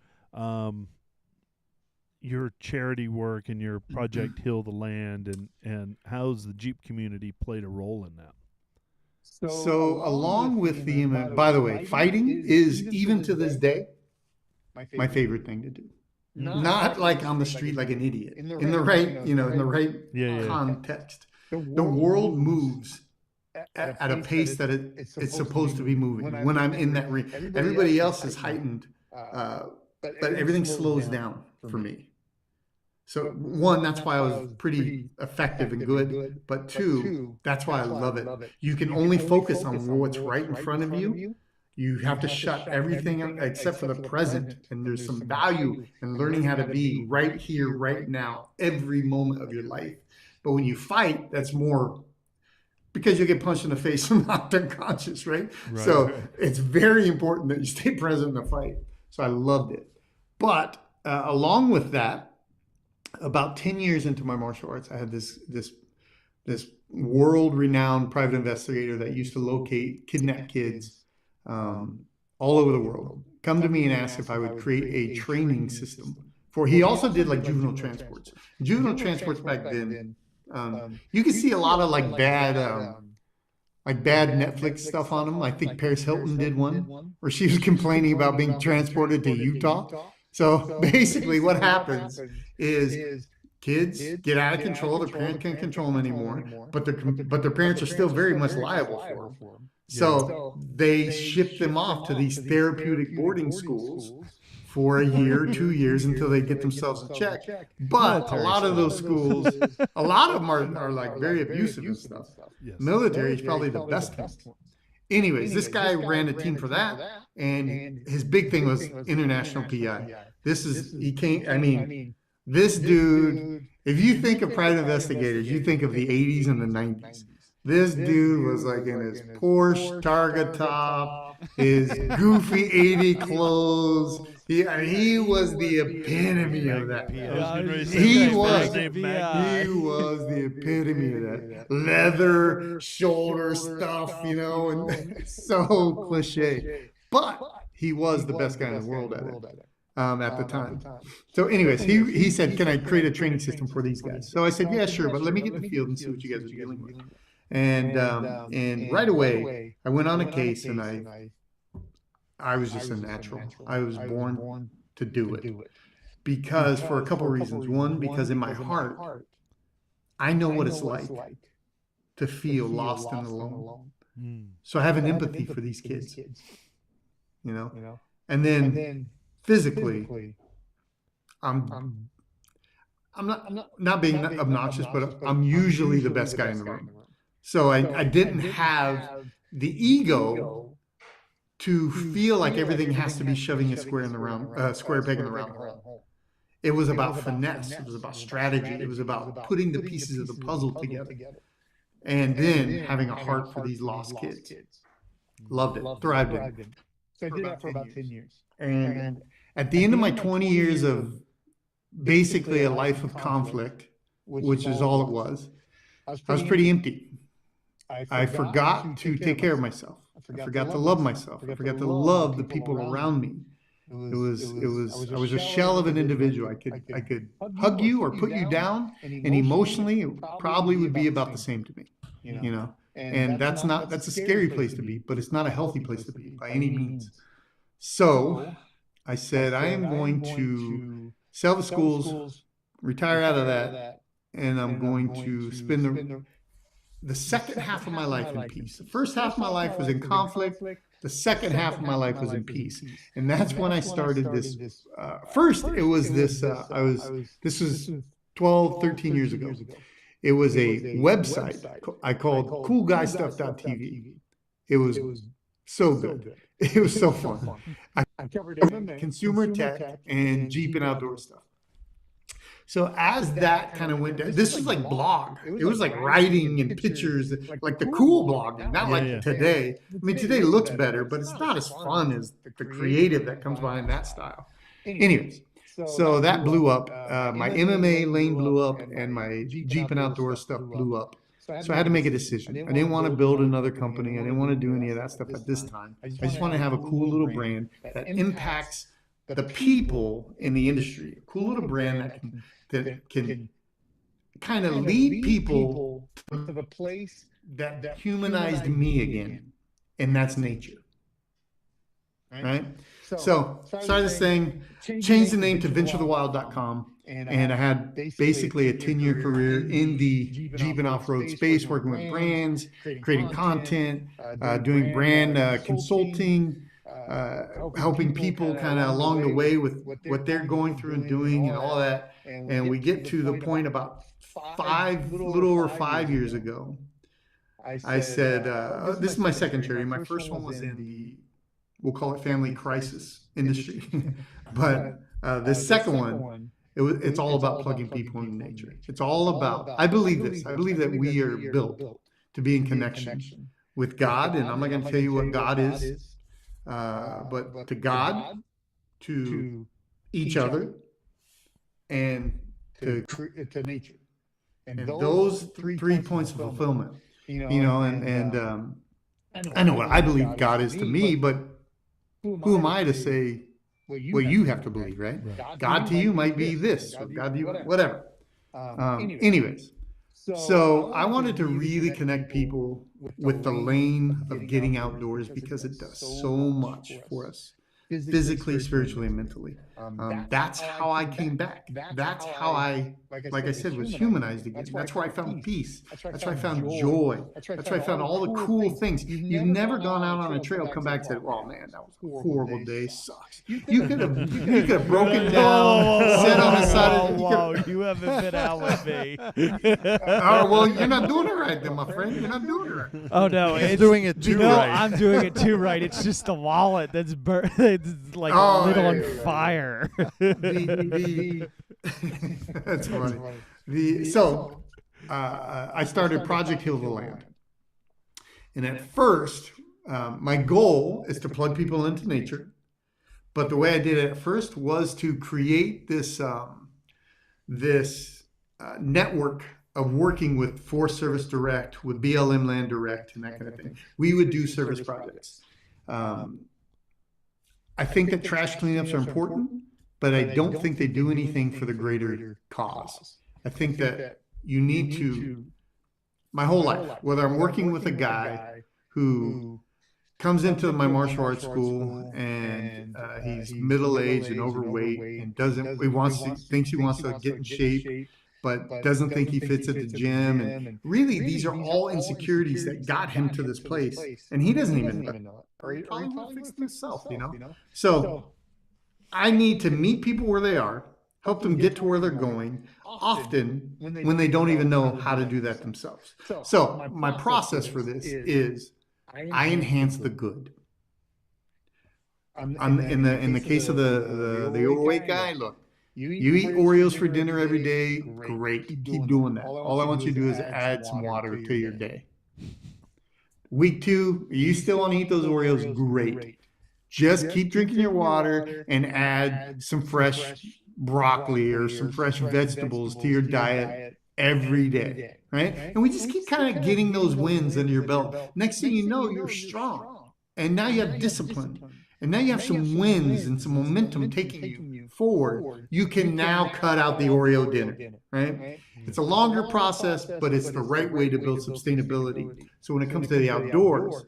your charity work and your Project Heal the Land, and how's the Jeep community played a role in that? So along with the MMA, by the way, fighting is even to this day my favorite thing to do. Not like on the street like an idiot. In the right, you know, in the right context. The world moves at a pace that it's supposed to be moving when I'm in that ring. Everybody else is heightened, but everything slows down for me. So one, that's why I was pretty effective and good. But two, that's why I love it. You can only focus on what's right in front of you. You have to shut everything out except for the present. And there's some value in learning how to be right here, right now, every moment of your life. But when you fight, that's more because you get punched in the face and knocked unconscious, right? So it's very important that you stay present in the fight. So I loved it. But along with that, about 10 years into my martial arts, I had this world-renowned private investigator that used to locate kidnapped kids all over the world come to me and ask if I would create a training system for. He also did like juvenile transports. Juvenile transports back then, you can see a lot of like bad Netflix stuff on them. I think Paris Hilton did one where she was complaining about being transported to Utah. So basically what happens is kids get out of control. Their parents can't control them anymore, but their parents are still very much liable for them. So they ship them off to these therapeutic boarding schools for a year, 2 years until they get themselves in check. But a lot of those schools, a lot of them are like very abusive and stuff. Military is probably the best one. Anyways, this guy ran a team for that, and his big thing was international PI. This dude, if you think of private investigators, you think of the 80s and the 90s. This dude was like in his Porsche Targa top, his goofy 80 clothes. He was the epitome of that. He was the epitome of that. Leather, shoulder stuff, you know, and so cliche. But he was the best guy in the world at it at the time. So anyways, he said, can I create a training system for these guys? So I said, yeah, sure, but let me get in the field and see what you guys are dealing with. And right away, I went on a case, and I was just a natural. I was born to do it because for a couple of reasons. One, because in my heart, I know what it's like to feel lost and alone. So I have an empathy for these kids, you know. And then physically, I'm not being obnoxious, but I'm usually the best guy in the room. So I didn't have the ego to feel like everything has to be shoving a square peg in the round hole. It was about finesse. It was about strategy. It was about putting the pieces of the puzzle together. And then having a heart for these lost kids. Loved it. Thrived in it. So I did that for about 10 years. And at the end of my 20 years of basically a life of conflict, which is all it was, I was pretty empty. I forgot to take care of myself. I forgot to love myself. I forgot to love the people around me. I was a shell of an individual. I could hug you or put you down, and emotionally it probably would be about the same to me, you know. And that's a scary place to be, but it's not a healthy place to be by any means. So I said, I am going to sell the schools, retire out of that, and I'm going to spend the second half of my life in peace. The first half of my life was in conflict. The second half of my life was in peace. And that's when I started this. First, it was this, this was 12, 13 years ago. It was a website I called coolguystuff.tv. It was so good. It was so fun. I covered consumer tech and Jeep and outdoor stuff. So as that kind of went down, this was like blog. It was like writing and pictures, like the cool blogging, not like today. I mean, today looks better, but it's not as fun as the creative that comes behind that style. Anyways, so that blew up. My MMA lane blew up, and my Jeep and outdoor stuff blew up. So I had to make a decision. I didn't want to build another company. I didn't want to do any of that stuff at this time. I just want to have a cool little brand that impacts the people in the industry. A cool little brand that can kind of lead people to the place that humanized me again, and that's nature. Right? So started this thing, changed the name to venturethewild.com, and I had basically a 10-year career in the Jeep and off-road space, working with brands, creating content, doing brand consulting, helping people kind of along the way with what they're going through and doing and all that. And we get to the point about little over 5 years ago. I said, this is my second charity. My first one was in the, we'll call it family crisis industry. But the second one, it's all about plugging people into nature. It's all about, I believe this. I believe that we are built to be in connection with God. And I'm not going to tell you what God is. But to God, to each other, and to nature, and those three points of fulfillment, and I know what I believe God is to me, but who am I to say what you have to believe, right? God to you might be this, or God to you, whatever. Anyways, so I wanted to really connect people with the lane of getting outdoors because it does so much for us, physically, spiritually, and mentally. That's how I came back. That's how I, like I said, was humanized again. That's where I found peace. That's where I found joy. That's where I found all the cool things. You've never gone out on a trail, come back and said, "Oh man, that was a horrible day. Sucks." You could have broken down, sat on the side of Whoa, you haven't been out with me. Oh well, you're not doing it right, then, my friend. You're not doing it right. Oh no, it's doing it too right. I'm doing it too right. It's just the wallet that's it's like lit on fire. That's funny. So I started Project Heal the Land, and at first my goal is to plug people into nature, but the way I did it at first was to create this network of working with Forest Service Direct, with BLM Land Direct, and that kind of thing. We would do service projects. I think that trash cleanups are important, but I don't think they do anything for the greater cause. I think that you need to, my whole life, whether I'm working with a guy who comes into my martial arts school and he's middle-aged and overweight and thinks he wants to get in shape, but doesn't think he fits at the gym. And really, these are all insecurities that got him to this place. And he doesn't even know it. Or he probably will fix himself, So I need to meet people where they are, help them get to where they're going, often when they don't even know how to do that themselves. So my process for this is I enhance the good. In the case of the overweight guy, look, you eat Oreos for dinner every day, great. Keep doing that. All I want you to do is add some water to your day. Week 2, you still want to eat those Oreos, great. Just keep drinking your water and add some fresh broccoli or some fresh vegetables to your diet every day, right? And we just keep kind of getting those wins under your belt. Next thing you know, you're strong. And now you have discipline. and now you have some wins and some momentum taking you forward, you can now cut out the Oreo dinner, right? It's a longer process, but it's the right way to build sustainability. So when it comes to the outdoors,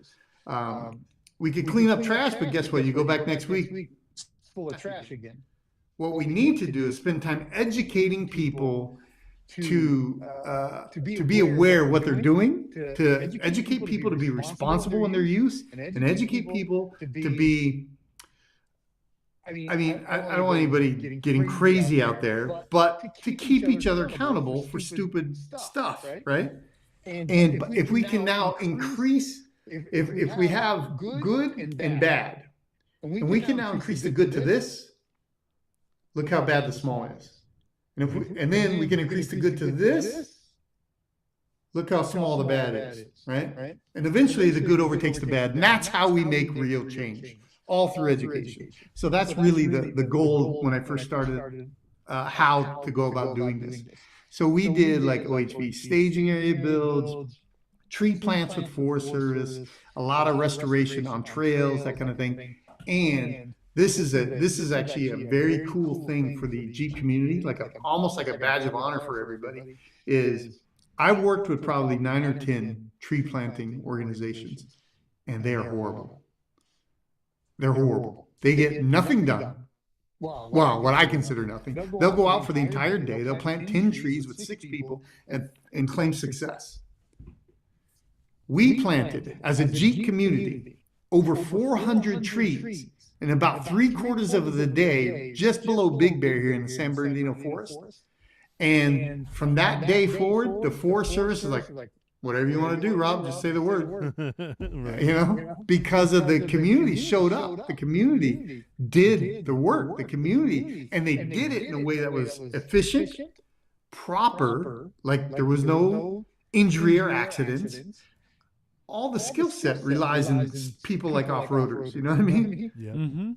we could clean up trash, but guess what? You go back next week, it's full of trash again. what we need to do is spend time educating people to be aware of what they're doing, to educate people to be responsible in their use, and educate people to be, I mean, I don't want anybody getting crazy out there, but to keep each other accountable for stupid stuff, right? And if we can now increase, if we have good and bad, and we can now increase the good to this, look how bad the small is. And then we can increase the good to this, look how small the bad is, right? And eventually the good overtakes the bad. And that's how we make real change, all through education. So that's really the goal when I first started, how to go about doing this. So we did like OHV staging area builds, tree plants with Forest Service, a lot of restoration on trails, that kind of thing. And this is actually a very cool thing for the Jeep community, like almost like a badge of honor for everybody. Is I worked with probably 9 or 10 tree planting organizations, and they are horrible. They're horrible. They get nothing done. Well, what I consider nothing. They'll go out for the entire day. They'll plant 10 trees with 6 people and claim success. We planted, as a Jeep community, over 400 trees in about 3/4 of the day, just below Big Bear here in the San Bernardino Forest. And from that day forward, the Forest Service is like, whatever you want to do, Rob, just say the word. Right. You know, because of the community showed up. The community did the work, the community, and they did it in a way that was efficient, proper, like there was no injury or accidents. All the skill set relies on people like off-roaders, you know what I mean? Yeah. Mm-hmm.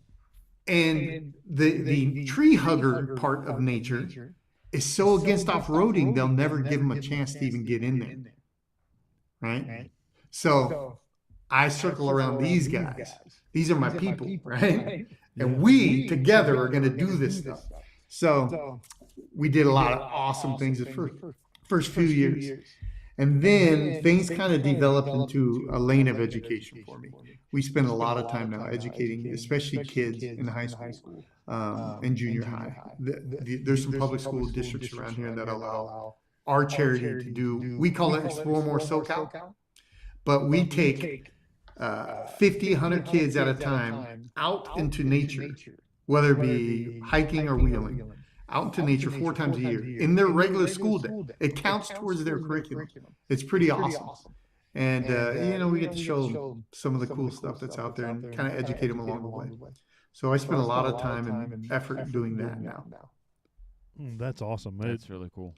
And the tree hugger part of nature is so against off-roading, they'll never give them a chance to even get in there, right? So I circle around these guys. These are my people, right? And we together are going to do this stuff. So we did a lot of awesome things the first few years. And then things kind of developed into a lane of education for me. We spend a lot of time now educating, especially kids in high school and junior high. There's some public school districts around here that allow our charity to do, we call it Explore More SoCal, but we take 50, 100 kids at a time out into nature, whether it be hiking or wheeling. Out into nature 4 times a year in their regular school day. It counts towards their curriculum. It's pretty awesome. And, you know, we get to show them some of the cool stuff that's out there and kind of educate them along the way. So I spend a lot of time and effort doing that now. That's awesome. That's really cool.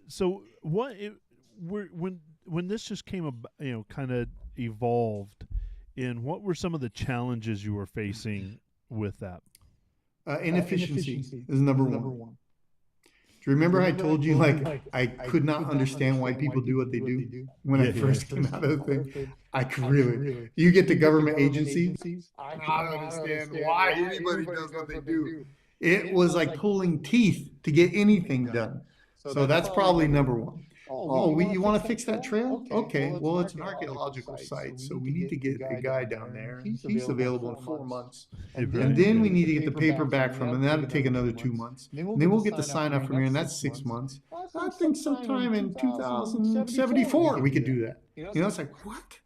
So when this just came about, you know, kind of evolved, what were some of the challenges you were facing with that? Inefficiency is number one. Do you remember I told you, like, I could not understand why people do what they do when I first came out of the thing? I could really. You get to government agencies, I don't understand why anybody does what they do. It was like pulling teeth to get anything done. So that's probably number one. Oh, you want to fix that trail? Okay, well, it's an archaeological site, so we need to get a guy down there. He's available in 4 months. And then we need to get the paper back from him, and that'll take another 2 months. And then we'll get the sign up from here, and that's 6 months. I think sometime in 2074 we could do that. You know, it's like, what?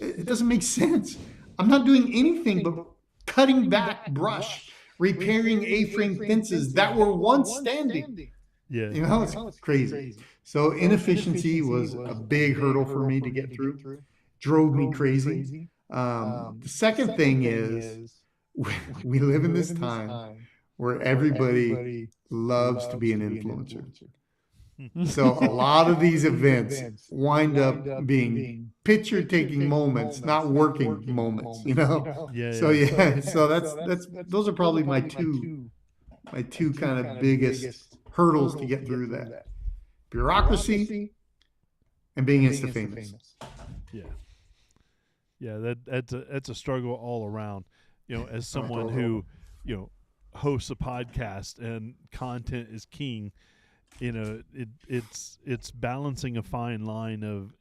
It doesn't make sense. I'm not doing anything but cutting back brush, repairing A-frame fences that were once standing. Yeah. You know, it's crazy. So inefficiency was a big hurdle for me to get through. Drove me crazy. The second thing is we live in this time where everybody loves to be an influencer. So a lot of these events wind up being picture-taking moments, not working moments, you know? Yeah. So that's those are probably my two kind of biggest hurdles to get through that. Bureaucracy and being Insta famous. Yeah, that's a struggle all around. as someone who, hosts a podcast and content is king, it's balancing a fine line of,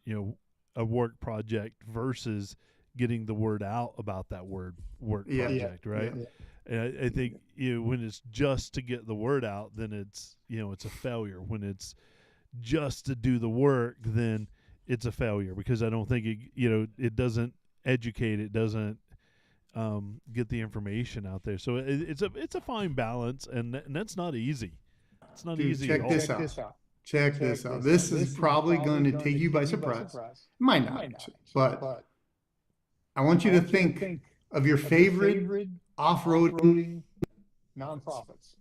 a work project versus getting the word out about that work project, right? Yeah. And I think when it's just to get the word out, then it's it's a failure. When it's just to do the work, then it's a failure, because I don't think it doesn't educate, it doesn't get the information out there. So it's a fine balance, and that's not easy. It's not easy. Check this out. Check this out. This is probably going to take you by surprise. Might not, but I want you to think of your favorite off-roading nonprofits.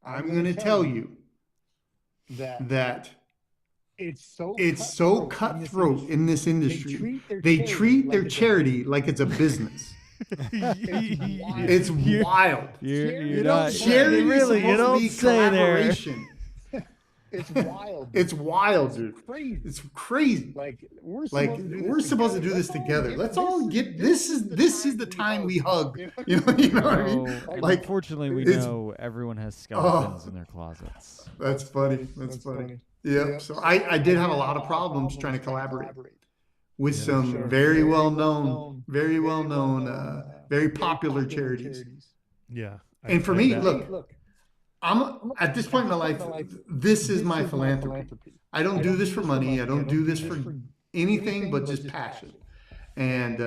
I'm going to tell you that it's so cutthroat in this industry. They treat their charity like it's a business. It's wild. You're not Charity really. You don't be say there. collaboration. It's wild. It's wild, dude. Crazy. It's crazy. We're supposed to do this together. Let's all get this is the time we hug. You know what I mean? Like, unfortunately, we know everyone has skeletons in their closets. That's funny. That's funny. Yeah. So I did have a lot of problems trying to collaborate with some very well known, very popular charities. Yeah. And for me, look, I'm at this point in my life, this is my philanthropy. I don't do this for money. I don't do this for anything but just passion. And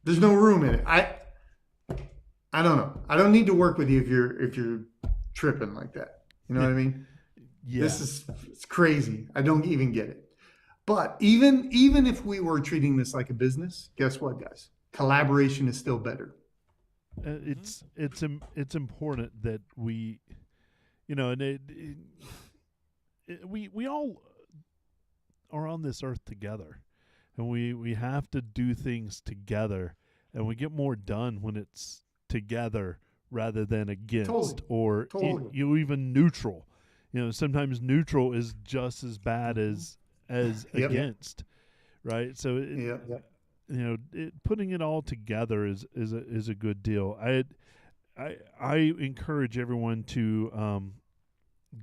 there's no room in it. I don't know. I don't need to work with you if you're tripping like that. You know what I mean? Yeah. It's crazy. I don't even get it. But even if we were treating this like a business, guess what, guys? Collaboration is still better. It's important that we, and we all are on this earth together, and we have to do things together, and we get more done when it's together rather than against or even neutral. Sometimes neutral is just as bad as against, right? So putting it all together is a good deal. I encourage everyone to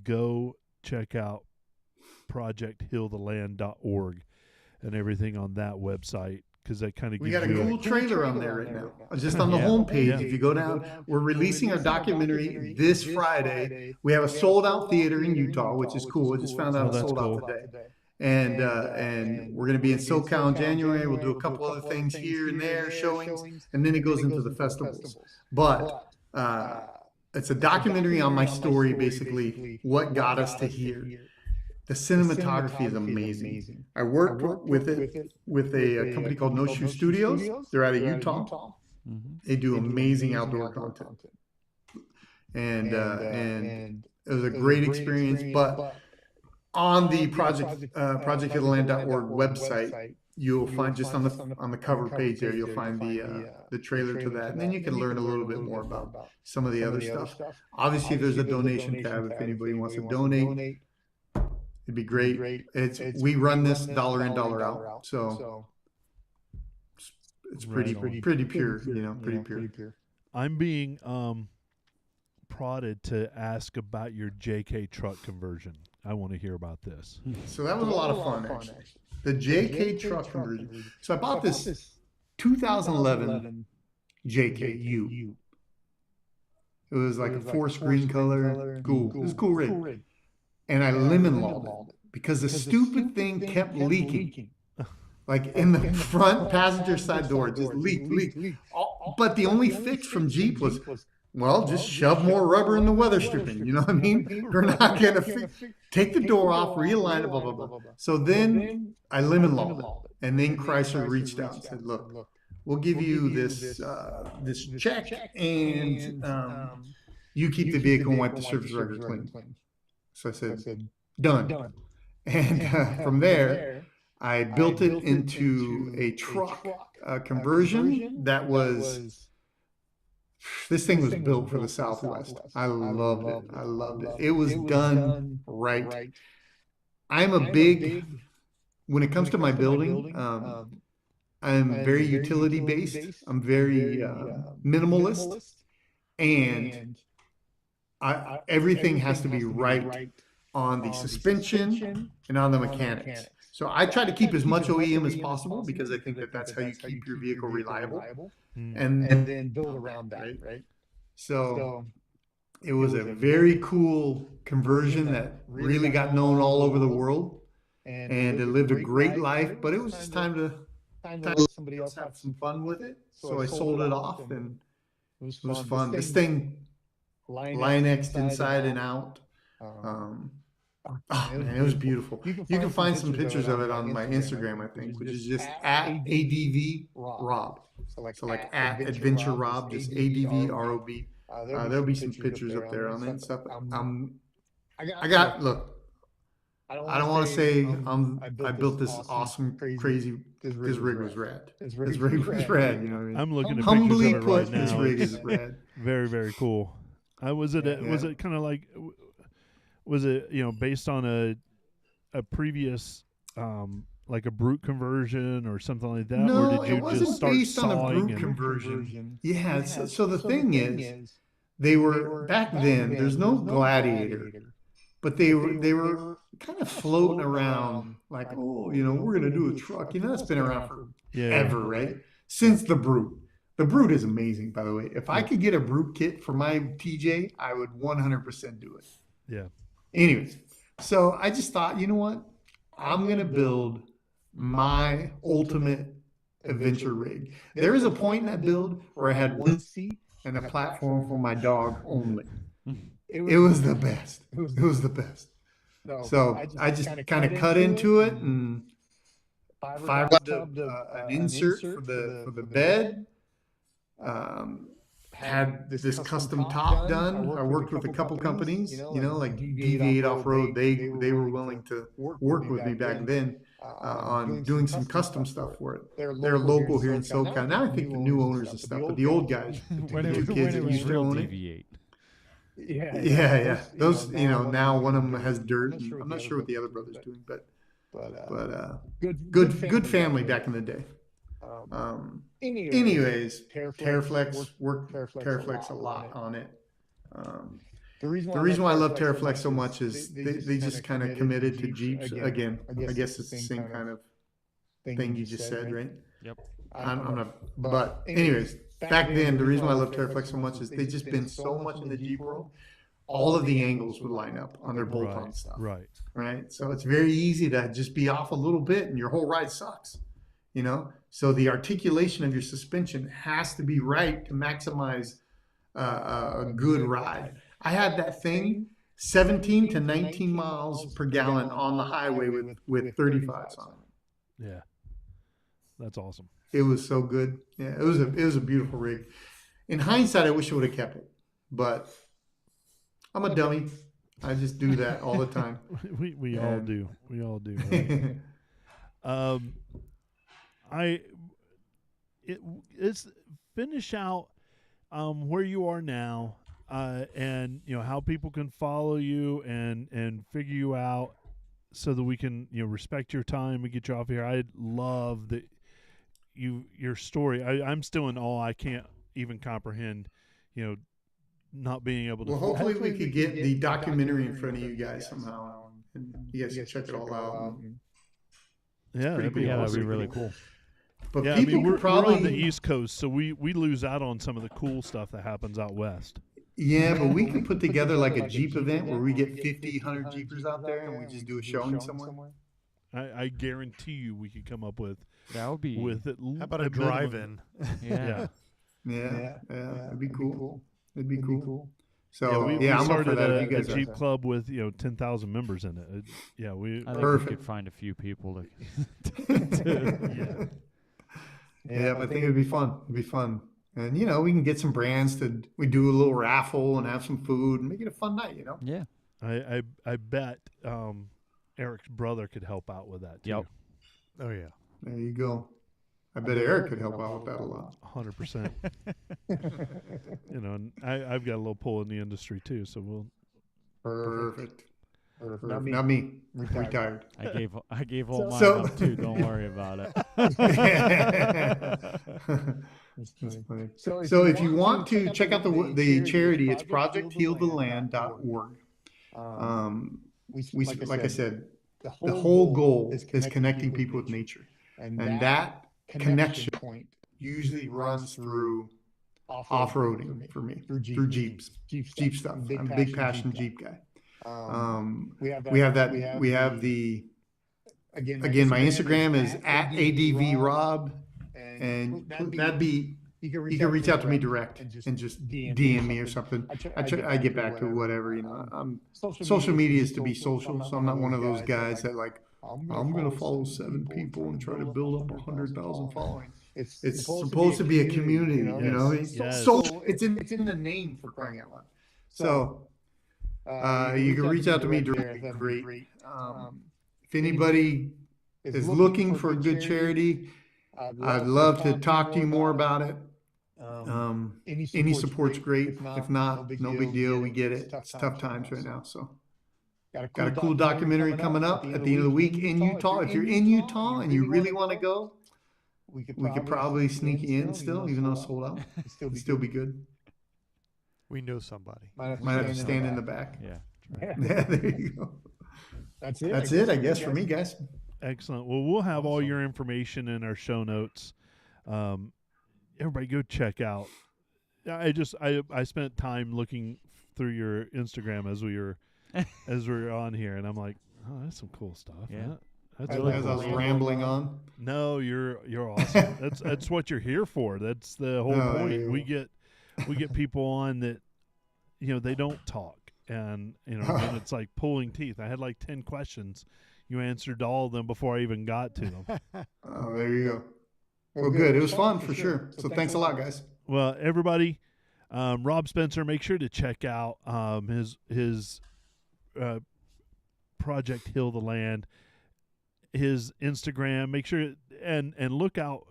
go check out projecthealtheland.org and everything on that website, because that kind of we got a cool trailer on there right now. Just on the homepage, if you go down, we're releasing our documentary this Friday. We have a sold out theater in Utah, which is cool. I just found out it's sold out today. And we're going to be in SoCal in January. We'll do a couple other things here and there, showings, and then it goes into the festivals. But it's a documentary on my story, basically, what got us to here. The cinematography is amazing. I worked with a company called No Shoe Studios. They're out of Utah. They do amazing outdoor content. And it was a great experience, but on the projecthealtheland.org website, you'll find just on the cover page there, you'll find the trailer to that, and then you can learn a little bit more about some of the other stuff. Obviously, there's a donation tab if anybody wants to donate. It'd be great. We run this dollar in, dollar out, so it's pretty pure, pretty pure. I'm being prodded to ask about your JK truck conversion. I want to hear about this. So that was a lot of fun, actually. The JK truck conversion. So I bought this 2011 JKU. It was like a forest green color. Cool. It was a cool rig. And I lemon lawed it because the stupid thing kept leaking. Like in the front passenger side door, just leaked. But the only fix from Jeep was, well, just shove more rubber in the weather stripping. You know what I mean? We're not going to take the door off, realign it, blah, blah, blah. So then I lemon lawed it. And then Chrysler reached out and said, look, we'll give you this check, and you keep the vehicle and wipe the surface record clean. So I said, done. And from there, I built it into a truck conversion that was, this thing was built for the Southwest. I loved it. It was done right. I'm a big, when it comes to my building, I'm very utility based. I'm very minimalist, and everything has to be right on the suspension and on the mechanics. So I try to keep as much OEM as possible because I think that that's how you keep your vehicle reliable. And then build around that, right? So it was a very cool conversion that really got known all over the world, and it lived a great life. But it was just time to let somebody else have some fun with it. So I sold it off, and it was fun. This thing Line-X'd inside and out. Man, it was beautiful. You can find some pictures of it on my Instagram, I think, which is just at ADV Rob. So like at Adventure Rob, just ADVROB. There'll be some pictures up there on it and stuff. Look, I don't want to say I built this awesome, crazy. This rig was rad. This rig was rad. You know what I mean? I'm looking at Humbly pictures of it right put, now. this rig is rad. Very, very cool. Was it kind of like? Was it based on a previous like a brute conversion or something like that? No, or did you it wasn't just start based on a sawing brute and- conversion. Yeah. So the thing is, they were back then. There's no Gladiator, but they were kind of floating around like, oh, we're gonna do a truck. That's been around forever, right? Since the Brute. The Brute is amazing, by the way. If I could get a Brute kit for my TJ, I would 100% do it. Yeah. Anyways, so I just thought, you know what? I'm going to build my ultimate adventure rig. There is a point in that build where I had one seat and a platform for my dog only. It was the best. It was the best. So I just kind of cut into it and fibered an insert for the bed. Had this custom top done. I worked with a couple companies, like Deviate Off-Road. They were willing to work with me back then on doing some custom stuff for it. They're local here in SoCal. Now I think the new owners and stuff, but the old guys, the two kids that used to own it. Deviate. Yeah. Those, now one of them has dirt. I'm not sure what the other brother's doing, but good family back in the day. Anyways, TerraFlex worked TerraFlex a lot on it. The reason why I love TerraFlex so much is they just kind of committed to Jeeps again. I guess it's the same kind of thing you just said, right? Yep. I'm not, but anyways, back then the reason why I love TerraFlex so much is they've just been so much in the Jeep world. All of the angles would line up on their bolt-on stuff, right? So it's very easy to just be off a little bit and your whole ride sucks. So the articulation of your suspension has to be right to maximize a good ride. I had that thing 17 to 19 miles per gallon on the highway with 35s on it. Yeah, that's awesome. It was so good. Yeah, it was a beautiful rig. In hindsight, I wish I would have kept it, but I'm a dummy. I just do that all the time. we all do. We all do. Right? It's finish out where you are now, and how people can follow you and figure you out, so that we can respect your time and get you off here. I love your story. I'm still in awe. I can't even comprehend not being able to. Well, hopefully we could get the documentary in front of you guys somehow, and you guys can check it all out. Yeah, that'd be really cool. But yeah, people we're probably on the East Coast, so we lose out on some of the cool stuff that happens out west. Yeah, but we could put together like a Jeep event where we get 50, 100 Jeepers out there and we just do a showing somewhere. I guarantee you we could come up with That would be. with it. How about a drive-in? Yeah. Yeah, it'd be cool. It'd be cool. So So we I'm up for started that. a You guys Jeep are. club with 10,000 members in it. I think we Perfect. could find a few people Yeah, but I think it'd be fun. It'd be fun. And we can get some brands we do a little raffle and have some food and make it a fun night, Yeah. I bet Eric's brother could help out with that too. Yep. Oh yeah. There you go. I bet Eric could help out with that a lot. 100%. And I've got a little pull in the industry too, so we'll. Perfect. Or not me. Retired. I gave all mine So- up too. Don't worry about it. That's funny. So if you want to check out the charity, it's projecthealtheland.org. Like I said, the whole goal is connecting people with nature. And that connection point usually runs through off-roading for me, through Jeeps, Jeep stuff. I'm a big passionate Jeep guy. We have the, again, my Instagram is at ADVRob, and that'd be, you can reach out to me direct and just DM me or something. I get back to whatever, social media is to be social, so I'm not one of those guys that like, I'm going to follow 7 people and try to build up 100,000 following. It's supposed to be a community, Yes. So it's in the name, for crying out loud. So you can reach out to me directly. Great. If anybody is looking for a good charity, I'd love to talk to you more about it. Any support's great. If not, no big deal. We get it. It's tough times right now. So got a cool documentary coming up at the end of the week in Utah. If you're in Utah and you really want to go, we could probably sneak you in still, even though it's sold out. It'd still be good. We know somebody. Might have to stand in the back. Yeah. Yeah, there you go. That's it, I guess, for me, guys. Excellent. Well, we'll have all your information in our show notes. Everybody go check out. I spent time looking through your Instagram as we were on here, and I'm like, oh, that's some cool stuff. Yeah. That's As really I cool. was rambling on. No, you're awesome. That's what you're here for. That's the whole Oh, point. yeah. We get people on that, they don't talk, and and it's like pulling teeth. I had like 10 questions. You answered all of them before I even got to them. Oh, there you go. Well, good. It was fun for sure. So thanks a lot, guys. Well, everybody, Rob Spencer, make sure to check out his Project Heal the Land, his Instagram. Make sure and look out.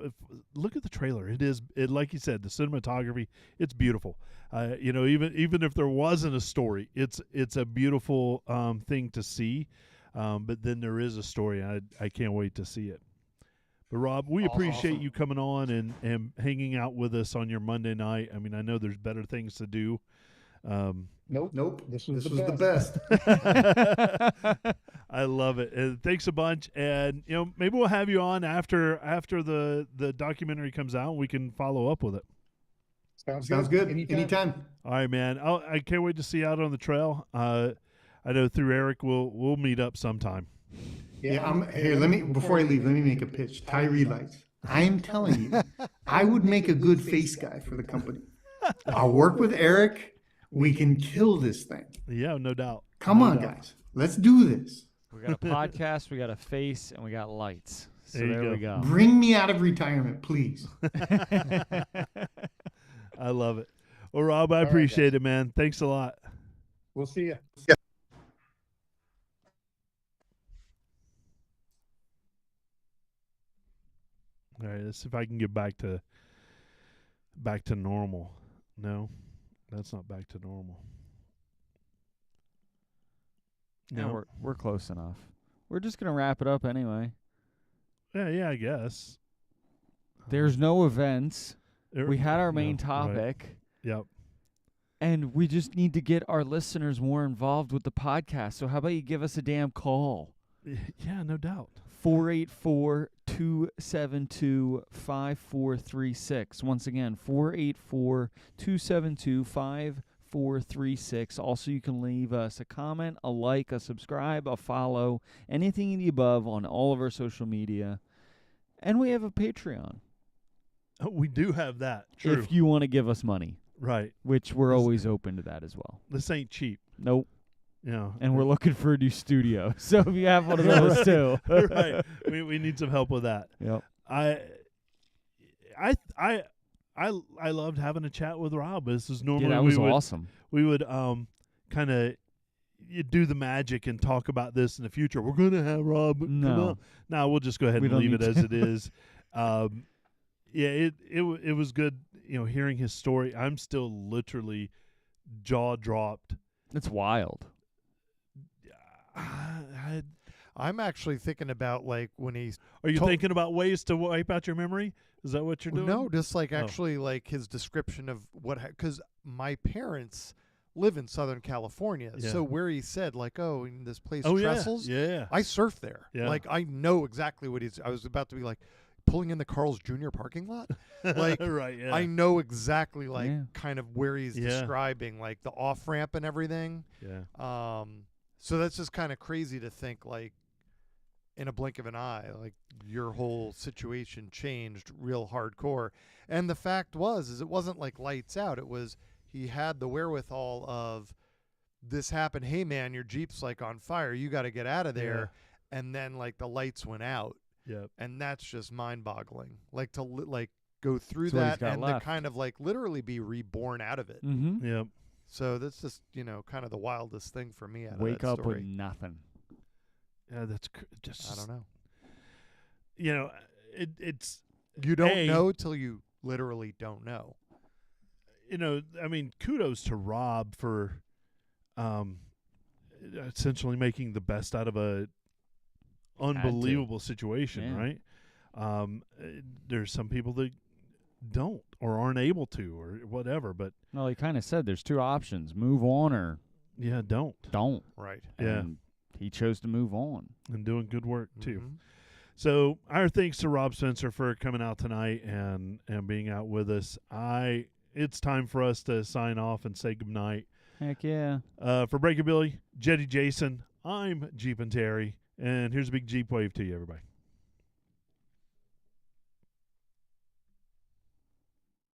Look at the trailer. It like you said, the cinematography. It's beautiful. Even if there wasn't a story, it's a beautiful thing to see. But then there is a story. I can't wait to see it. But Rob, we appreciate you coming on and hanging out with us on your Monday night. I mean, I know there's better things to do. Nope. This was the best. best. I love it. And thanks a bunch. And maybe we'll have you on after the documentary comes out, and we can follow up with it. Sounds good. Anytime. All right, man. I can't wait to see you out on the trail. I know through Eric we'll meet up sometime. Yeah, before I leave, let me make a pitch. Tyree Lights. I'm telling you, I would make a good face guy for the company. I'll work with Eric. We can kill this thing. Yeah, no doubt. Come on, guys. Let's do this. We got a podcast, we got a face, and we got lights. So There you there go. we go. Bring me out of retirement, please. I love it. Well, Rob, I right, appreciate it, man. Thanks a lot. We'll see you. All right, let's see if I can get back to normal. No, that's not back to normal. Yeah, No. we're close enough. We're just gonna wrap it up anyway. Yeah, I guess. There's no events. We had our main No, right. topic. Yep. And we just need to get our listeners more involved with the podcast. So how about you give us a damn call? Yeah, no doubt. 484-272-5436. Once again, 484-272-5436. Also, you can leave us a comment, a like, a subscribe, a follow, anything in the above on all of our social media. And we have a Patreon. Oh, we do have that. True. If you want to give us money, Right. which we're always open to that as well. This ain't cheap. Nope. Yeah. And we're looking for a new studio. So if you have one of those too. Right. We need some help with that. Yep. I loved having a chat with Rob. This is normally Yeah, that was awesome. we would kind of do the magic and talk about this in the future. We're going to have Rob come No. out. No, we'll just go ahead We and don't leave it need as to. it is. Yeah, it was good, hearing his story. I'm still literally jaw dropped. It's wild. I'm actually thinking about like when he's. Are you thinking about ways to wipe out your memory? Is that what you're doing? No, just like actually like his description of what, because my parents live in Southern California. Yeah. So where he said like, oh, in this place, Oh, Trestles, yeah. I surf there. Yeah. Like I know exactly what I was about to be like pulling in the Carl's Jr. parking lot. Like right, yeah. I know exactly like Yeah. kind of where he's describing like the off ramp and everything. Yeah. So that's just kind of crazy to think like in a blink of an eye, like your whole situation changed real hardcore. And the fact is it wasn't like lights out. It was he had the wherewithal of this happened. Hey man, your Jeep's like on fire. You got to get out of there. Yeah. And then like the lights went out. Yep. And that's just mind boggling. Like to like go through That's that and to left. kind of like literally be reborn out of it. Mm-hmm. Yep. So that's just, kind of the wildest thing for me out Wake of that up story. with nothing. Yeah, that's just. I don't know. It's. You don't know till you literally don't know. I mean, kudos to Rob for, essentially making the best out of a unbelievable situation, right? There's some people that don't or aren't able to or whatever, but Well, he kind of said there's two options: move on or don't. Right. Yeah. And he chose to move on. And doing good work too. Mhm. So our thanks to Rob Spencer for coming out tonight and being out with us. It's time for us to sign off and say goodnight. Heck yeah. For Breakabilly, Jetty Jason, I'm Jeep and Terry, and here's a big Jeep wave to you, everybody.